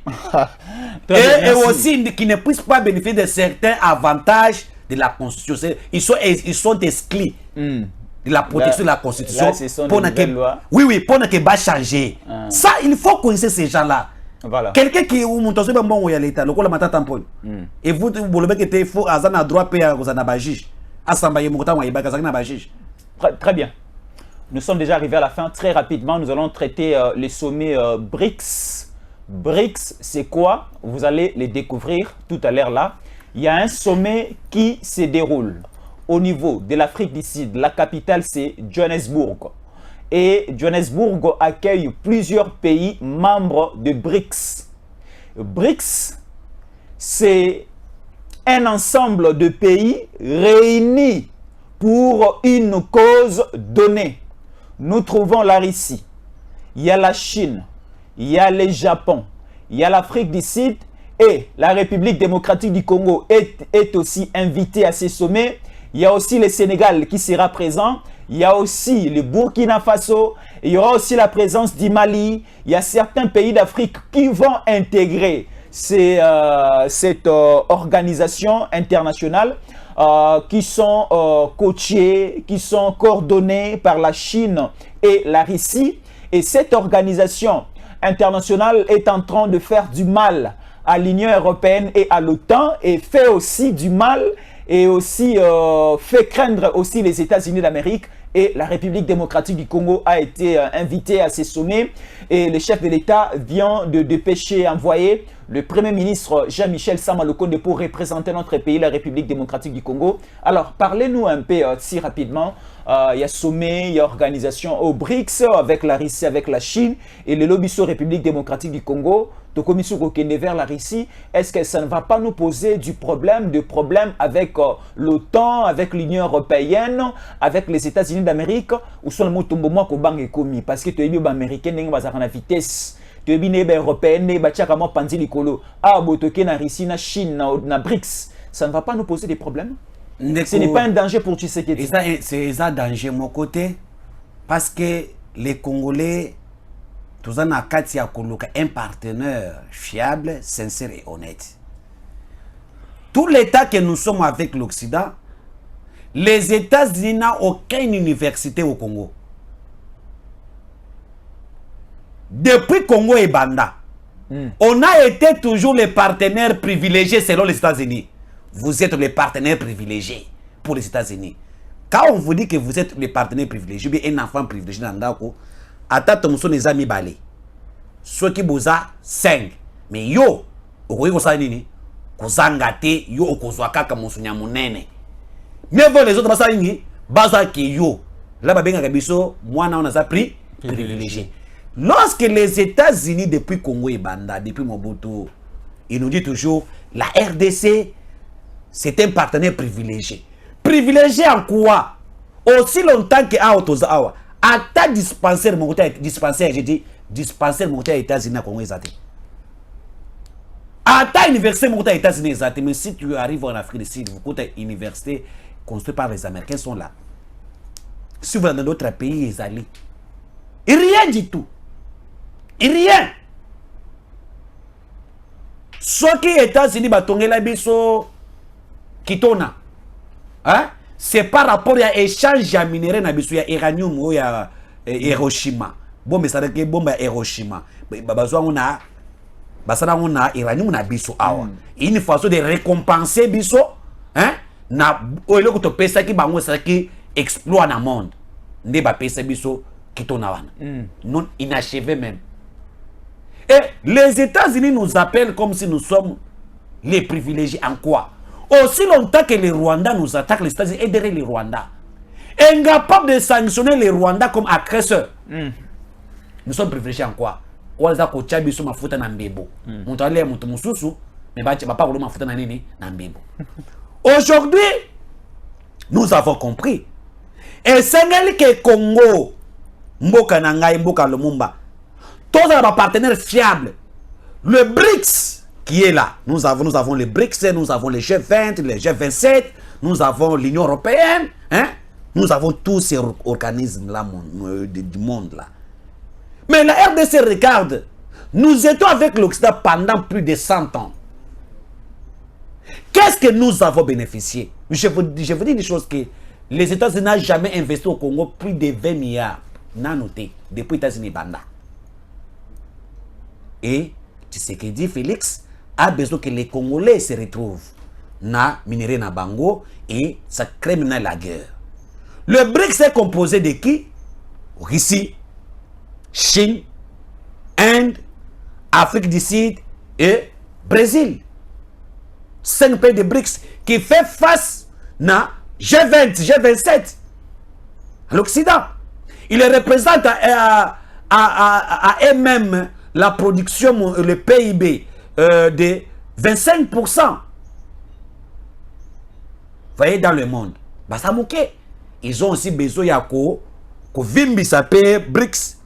et aussi qui ne puissent pas bénéficier de certains avantages de la Constitution. Ils sont exclus. De la protection de la Constitution. Pour oui, pour ne pas changer. Ça, il faut connaître ces gens-là. Voilà. Quelqu'un qui est bon, il y a l'État, le coup, la tampon. Et vous, vous le mettez, il faut à droit payer à Zanabajij. Très bien. Nous sommes déjà arrivés à la fin. Très rapidement, nous allons traiter les sommets BRICS. BRICS, c'est quoi? Vous allez les découvrir tout à l'heure là. Il y a un sommet qui se déroule au niveau de l'Afrique du Sud. La capitale, c'est Johannesburg. Et Johannesburg accueille plusieurs pays membres de BRICS. BRICS, c'est un ensemble de pays réunis pour une cause donnée. Nous trouvons la Russie, il y a la Chine, il y a le Japon, il y a l'Afrique du Sud et la République démocratique du Congo est aussi invitée à ces sommets. Il y a aussi le Sénégal qui sera présent. Il y a aussi le Burkina Faso. Il y aura aussi la présence du Mali. Il y a certains pays d'Afrique qui vont intégrer cette organisation internationale qui sont coachés, qui sont coordonnés par la Chine et la Russie. Et cette organisation internationale est en train de faire du mal à l'Union européenne et à l'OTAN et fait aussi du mal et aussi fait craindre aussi les États-Unis d'Amérique. Et la République démocratique du Congo a été invitée à ces sommets. Et le chef de l'État vient de dépêcher, envoyer le Premier ministre Jean-Michel Sama Lukonde pour représenter notre pays, la République démocratique du Congo. Alors, parlez-nous un peu si rapidement. Il y a sommet, il y a organisation au BRICS avec la Russie, avec la Chine et le Lobiso République démocratique du Congo. Tokomisu Kokende vers la Russie, est-ce que ça ne va pas nous poser des problèmes avec l'OTAN, avec l'Union européenne, avec les États-Unis d'Amérique, ou soit le mot tombomo ko bang komi parce que tu es bien américain n'eng bazaka na vitesse, tu es bien européenne ne bachaka mo panzi likolo, ah botoke na Russie, na Chine, na BRICS, ça ne va pas nous poser des problèmes? Ce n'est pas un danger pour Tshisekedi. C'est un danger de mon côté parce que les Congolais tous en un partenaire fiable, sincère et honnête. Tout l'État que nous sommes avec l'Occident, les États-Unis n'ont aucune université au Congo. Depuis Congo et Banda, on a été toujours les partenaires privilégiés selon les États-Unis. Vous êtes les partenaires privilégiés pour les États-Unis. Quand on vous dit que vous êtes les partenaires privilégiés, bien un enfant privilégié dans Ndako, attends, nous sommes les amis balés. Ceux qui boza 5. Mais yo, okoyi kosa nini? Kozangate yo okozwaka ka musunya munene. Mais vous les autres basa nini? Basa ki yo. Là babenga kabiso mwana on a pris privilégié. Lorsque les États-Unis depuis Congo et Banda, depuis Mobutu, il nous dit toujours, la RDC, c'est un partenaire privilégié. Privilégié en quoi? Aussi longtemps que Aotozawa, à ta dispensaire, j'ai dit, dispensaire aux États-Unis, Congo États-Unis. À ta université, aux États-Unis, mais si tu arrives en Afrique du Sud, vous côté université construite par les Américains sont là. Si vous êtes dans d'autres pays, ils allaient. Et rien du tout. Et rien. Ce qui est États-Unis, la biso kitona. Hein? C'est par rapport à l'échange de minerais na biso ya uranium ou ya Hiroshima. Bon, mais ça veut dire que bon, Hiroshima. Bazo on a uranium na biso awa. Une façon de récompenser biso, hein? Na oyo ko to pesa ki bango ça qui exploit dans le monde. Ne ba pesa biso kitona wana. Non inachevé même. Et les États-Unis nous appellent comme si nous sommes les privilégiés en quoi? Aussi longtemps que les Rwandais nous attaquent, les États-Unis aideraient les Rwandais. Incapables de sanctionner les Rwandais comme agresseurs. Nous sommes privilégiés en quoi? On a coaché biso mafuta na mbebo. Montale mutu mususu, mais ba pas vouloir mafuta na nini na mbebo. Aujourd'hui, nous avons compris. Et c'est que Congo, Mboka Nangai, Mboka Lumumba, tous les partenaires fiables. Le BRICS qui est là. Nous avons les BRICS, nous avons les G20, les G27, nous avons l'Union européenne, hein? Nous avons tous ces organismes-là du monde là. Mais la RDC regarde, nous étions avec l'Occident pendant plus de 100 ans. Qu'est-ce que nous avons bénéficié? Je vous dis des choses que les États-Unis n'ont jamais investi au Congo plus de 20 milliards. N'a noté depuis les États-Unis Banda. Et tu sais que dit Félix a besoin que les Congolais se retrouvent na minerai na bango et ça crée maintenant la guerre. Le BRICS est composé de qui? Russie, Chine, Inde, Afrique du Sud et Brésil. 5 pays de BRICS qui fait face na G20, G27 à l'Occident. Il représente à eux-mêmes la production, le PIB de 25%. Vous voyez, dans le monde. Bah, ça mouké. Ils ont aussi besoin de Vimbi, ça paye BRICS.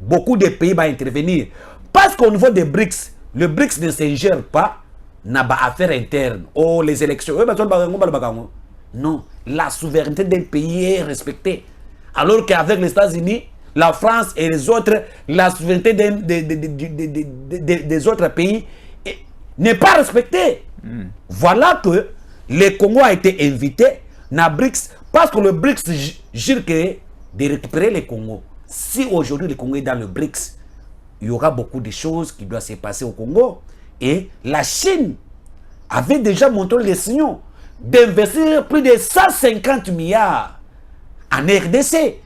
Beaucoup de pays vont intervenir. Parce qu'au niveau des BRICS, le BRICS ne s'ingère pas dans les affaires internes. Oh, les élections. Non, la souveraineté d'un pays est respectée. Alors qu'avec les États-Unis, la France et les autres, la souveraineté des autres pays n'est pas respectée. Voilà que le Congo a été invité dans BRICS parce que le BRICS jure que de récupérer le Congo. Si aujourd'hui le Congo est dans le BRICS, il y aura beaucoup de choses qui doivent se passer au Congo. Et la Chine avait déjà montré les signaux d'investir plus de 150 milliards en RDC.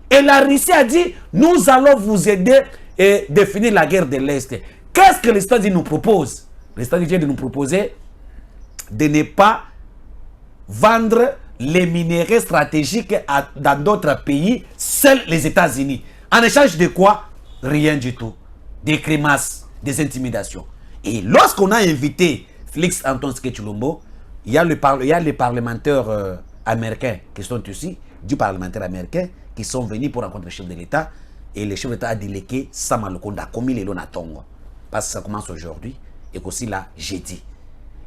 Et la Russie a dit, nous allons vous aider et définir la guerre de l'Est. Qu'est-ce que les États-Unis nous proposent? Les États-Unis viennent de nous proposer de ne pas vendre les minéraux stratégiques dans d'autres pays, seuls les États-Unis. En échange de quoi? Rien du tout. Des grimaces, des intimidations. Et lorsqu'on a invité Félix Antoine Tshisekedi, il y a les parlementaires américains qui sont ici, du parlementaire américain, qui sont venus pour rencontrer le chef de l'État. Et le chef de l'État a délégué Sama Lokonda, comme il est là, parce que ça commence aujourd'hui et qu'aussi là, jeudi.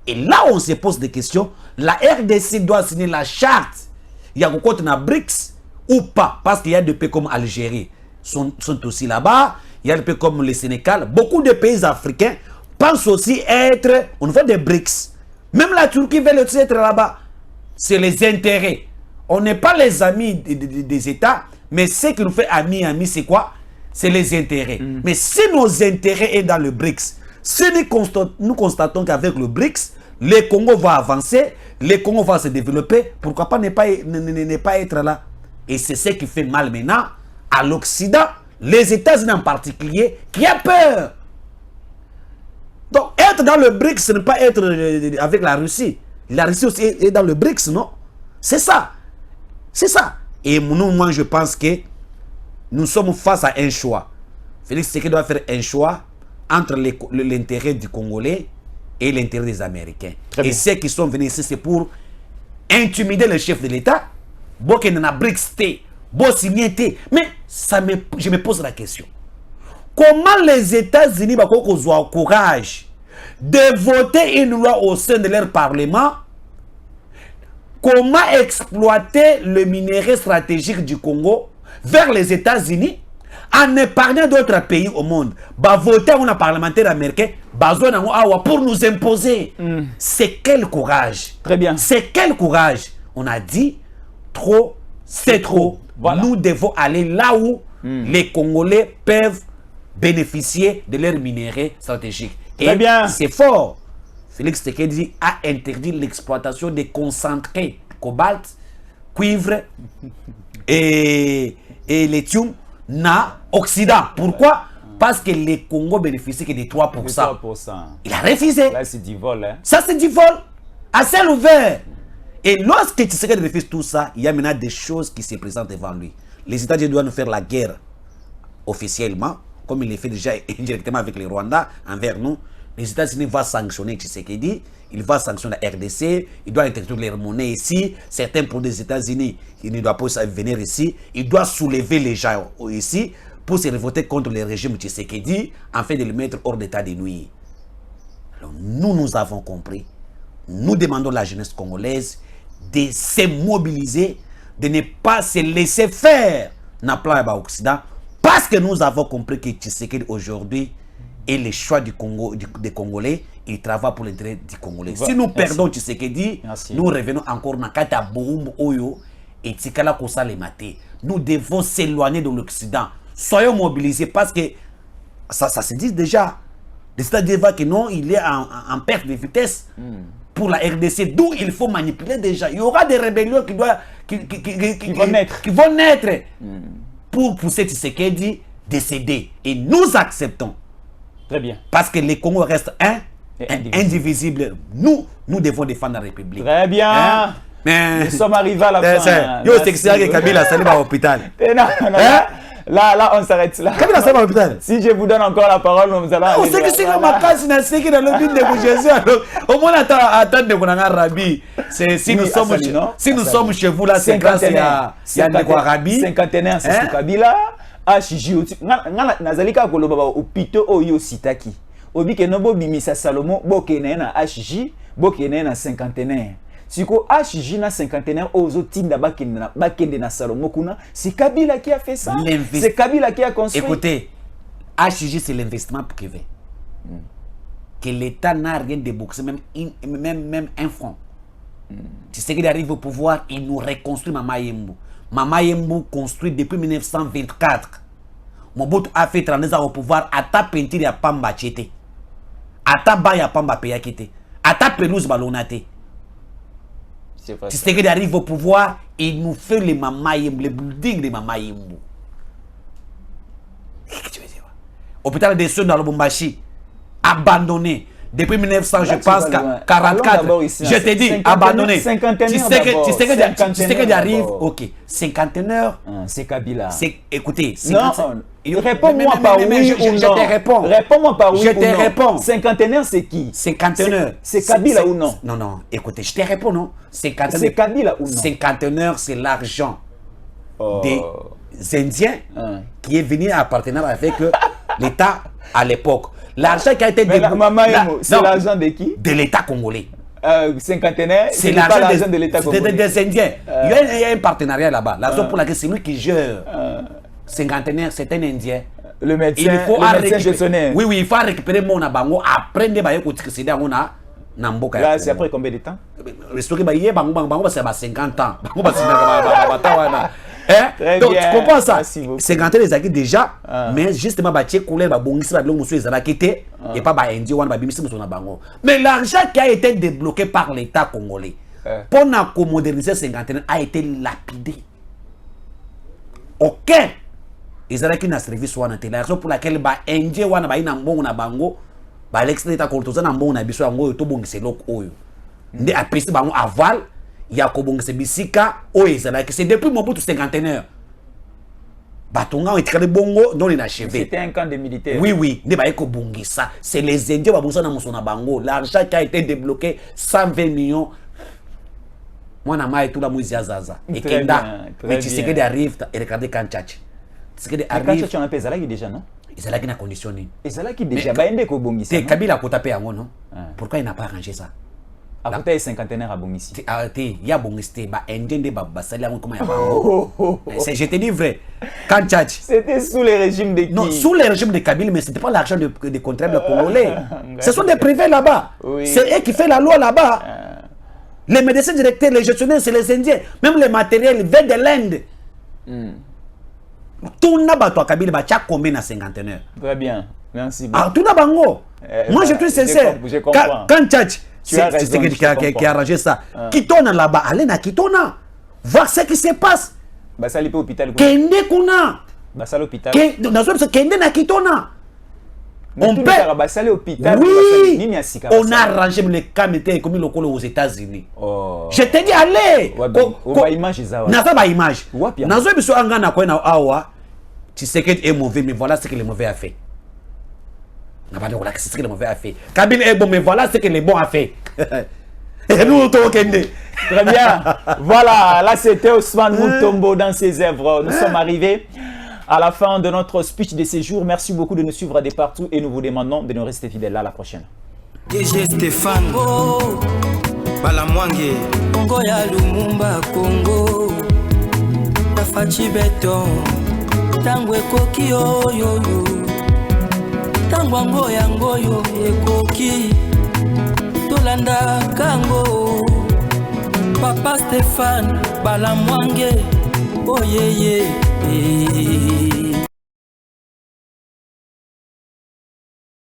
Et là, on se pose des questions. La RDC doit signer la charte. Il y a encore dans BRICS ou pas, parce qu'il y a des pays comme Algérie sont aussi là-bas. Il y a des pays comme le Sénégal. Beaucoup de pays africains pensent aussi être au niveau des BRICS. Même la Turquie veut aussi être là-bas. C'est les intérêts. On n'est pas les amis des États, mais ce qui nous fait amis, c'est quoi? C'est les intérêts. Mais si nos intérêts sont dans le BRICS, si nous constatons qu'avec le BRICS, le Congo va avancer, le Congo va se développer, pourquoi pas ne pas être là? Et c'est ce qui fait mal maintenant à l'Occident, les États-Unis en particulier, qui a peur. Donc, être dans le BRICS, ce n'est pas être avec la Russie. La Russie aussi est dans le BRICS, non? C'est ça. C'est ça. Et moi, je pense que nous sommes face à un choix. Félix Tshisekedi doit faire un choix entre l'intérêt du Congolais et l'intérêt des Américains. Très Et bien. ceux qui sont venus ici, c'est pour intimider le chef de l'État. Bon, qu'il n'a brixté, bon, signé. Mais je me pose la question. Comment les États-Unis ont le courage de voter une loi au sein de leur Parlement? Comment exploiter le minerai stratégique du Congo vers les États-Unis en épargnant d'autres pays au monde? Voter un parlementaire américain pour nous imposer. C'est quel courage? Très bien. C'est quel courage? On a dit trop, c'est trop. Voilà. Nous devons aller là où les Congolais peuvent bénéficier de leurs minéraux stratégiques. Très Et bien. c'est fort. Félix Tshisekedi a interdit l'exploitation des concentrés cobalt, cuivre et lithium na Occident. Pourquoi? Parce que les Congo bénéficient que de 3%. 3%. Il a refusé. Là, c'est du vol. Hein. Ça, c'est du vol à ciel ouvert. Et lorsque Tshisekedi refuse tout ça, il y a maintenant des choses qui se présentent devant lui. Les États-Unis doivent nous faire la guerre officiellement, comme il le fait déjà indirectement avec les Rwandais envers nous. Les États-Unis vont sanctionner Tshisekedi, il va sanctionner la RDC, il doit interdire leur monnaie ici. Certains produits des États-Unis, il ne doit pas venir ici. Il doit soulever les gens ici pour se révolter contre le régime Tshisekedi afin de le mettre hors d'état de nuire. Alors nous avons compris. Nous demandons à la jeunesse congolaise de se mobiliser, de ne pas se laisser faire dans le plan Occident, parce que nous avons compris que Tshisekedi aujourd'hui est le choix du Congo, des Congolais. Il travaille pour l'intérêt du Congolais. Si nous perdons Tshisekedi, nous revenons encore dans Kata Boumbu Oyo et Tikala Kosa le Maté. Nous devons s'éloigner de l'Occident. Soyons mobilisés parce que ça se dit déjà. Les États-Unis voient que non, il est en perte de vitesse pour la RDC, d'où il faut manipuler déjà. Il y aura des rébellions qui vont naître pour pousser Tshisekedi décéder. Et nous acceptons. Très bien. Parce que le Congo reste indivisible. Nous devons défendre la République. Très bien. Hein? Mais nous sommes arrivés à la fin. Yo, c'est que Kabila s'est à l'hôpital. Là, on s'arrête là. Kabila s'est à l'hôpital. Si je vous donne encore la parole, nous allons. On sait que c'est ma casse, c'est que dans le but de Jésus. Au moins, attendre de mon Rabbi. Si nous sommes chez vous là, c'est grâce à Rabbi. Cinquantenaire, c'est Kabila. HJ. Nazalika koloba opito oyo sitaki. Obi ke nobo bimisa Salomo bokene na HJ, bokene na cinquantenaire. Siko HJ na cinquantenaire ozo tinda bakende na Salomo kuna, c'est Kabila qui a fait ça. C'est Kabila qui a construit. Écoutez, HJ c'est l'investissement privé. Que l'État n'a rien déboursé, même un franc. Tu sais qu'il arrive au pouvoir, il nous reconstruit Mama Yembu. Mama Yembu construit depuis 1924. Mobutu a fait 30 ans au pouvoir. Ata peinture ya pamba chete. Ata ba ya pamba peya kete. Ata pelouse balonate. Tu sais qu'il arrive au pouvoir, il nous fait les Mama Yembu, les buildings de Mama Yembu. Qu'est-ce que tu veux dire? Hôpital des soins dans le Lubumbashi, abandonné. Depuis 1900, je pense, 44, je te dis, abandonné. Tu sais que j'arrive, ok. Cinquantenaire, c'est Kabila. Écoutez, non, réponds-moi par oui ou non. Je te réponds. Réponds-moi par oui ou non. Je te réponds. Cinquantenaire, c'est qui? Cinquantenaire. C'est Kabila ou non? Non, écoutez, je te réponds, non. C'est Kabila ou non? Cinquantenaire, c'est l'argent des Indiens qui est venu à partenariat avec l'État à l'époque. L'argent qui a été débloqué. C'est l'argent de qui? De l'État congolais. Cinquantenaire, c'est l'argent des Indiens. Il y a un partenariat là-bas. La raison pour laquelle c'est lui qui gère. Cinquantenaire, c'est un Indien. Le médecin, gestionnaire. Oui, il faut récupérer mon abango après de bailler côté c'est dans Namboka. Là, c'est après combien de temps? Restaurer bailler bango c'est 50 ans. Bango donc tu comprends ça? Cinquantenaire les acquis déjà, mais justement batie couleur ba bongisi ba biloko musu ezala kité et pas ba indien wana ba bimisi musu na bango. Mais l'argent qui a été débloqué par l'État congolais pour moderniser cinquantenaire a été lapidé. OK. Ezala ki na service wana te la raison pour laquelle ba indien wana ba ina mbongo na bango ba l'ex-État koltoza na mbongo na biso yango to bongisi loko oyo. Nde apesi bango aval ya kobongisa bisika o ezala que c'est depuis Mobutu cinquantenaire batonga etikale bongo non inachevé. C'était un camp de militaires. Oui, ne ba eko bongisa. C'est les Indiens babonsa na musona bango. L'argent qui a été débloqué 120 millions. Moi na mai tout la Moïse Zaza. Et Kenda. Mais tu sais que arrive et regarder Kanchachi. Tu sais que arrive. Kanchachi on a pesé là déjà non? Ils allaient na conditionné. Ils allaient qui déjà ba ende ko bongisa. Te Kabila ko tapé yango non? Pourquoi il n'a pas arrangé ça? À côté cinquantenaire à bongisi. Arrêtez, il y a bongiste ba Indien de ba basali yango comment ya bango. C'est je te dis vrai. Kanchachi. C'était sous le régime de qui? Non, sous le régime de Kabila, mais c'était pas l'argent des contribuables congolais. Ce sont des privés là-bas. Oui. C'est eux qui font la loi là-bas. Les médecins directeurs, les gestionnaires, c'est les Indiens. Même les matériels viennent de l'Inde. Tout n'a pas toi Kabila, bah chaque combien à 50 heures. Très bien, merci beaucoup. Ah, tout n'a pas bango. Moi, je suis sincère. Je comprends. Quand Tchatch, Tu as raison, qui a arrangé ça, Kitona là-bas, allez na Kitona, voir ce qui se passe. Bah ça l'hôpital hôpital. Kende kuna. Bah ça l'hôpital. Kende na Kitona. On peut hôpital. Oui, on a arrangé le cas comme le colo aux États-Unis. Oh. Je te dis, allez. On va image ça. N'a pas image. N'a pas besoin d'angana quoi na awa. Tu sais que est mauvais, mais voilà ce que le mauvais a fait. N'a pas de voilà ce que le mauvais a fait. Kabila est bon, mais voilà ce que le bon a fait. Et nous on Kende. Très bien. Voilà, là c'était Ousmane Mutombo dans ses œuvres. Nous sommes arrivés à la fin de notre speech de séjour. Merci beaucoup de nous suivre de partout et nous vous demandons de nous rester fidèles. À la prochaine. DG Stéphane Balamwange Congo ya Lumumba Congo Tafachi Beton Tangwe koki oyo Tangwango yango yo ekoki Tolanda kango Papa Stéphane Balamwange Oh yeah yeah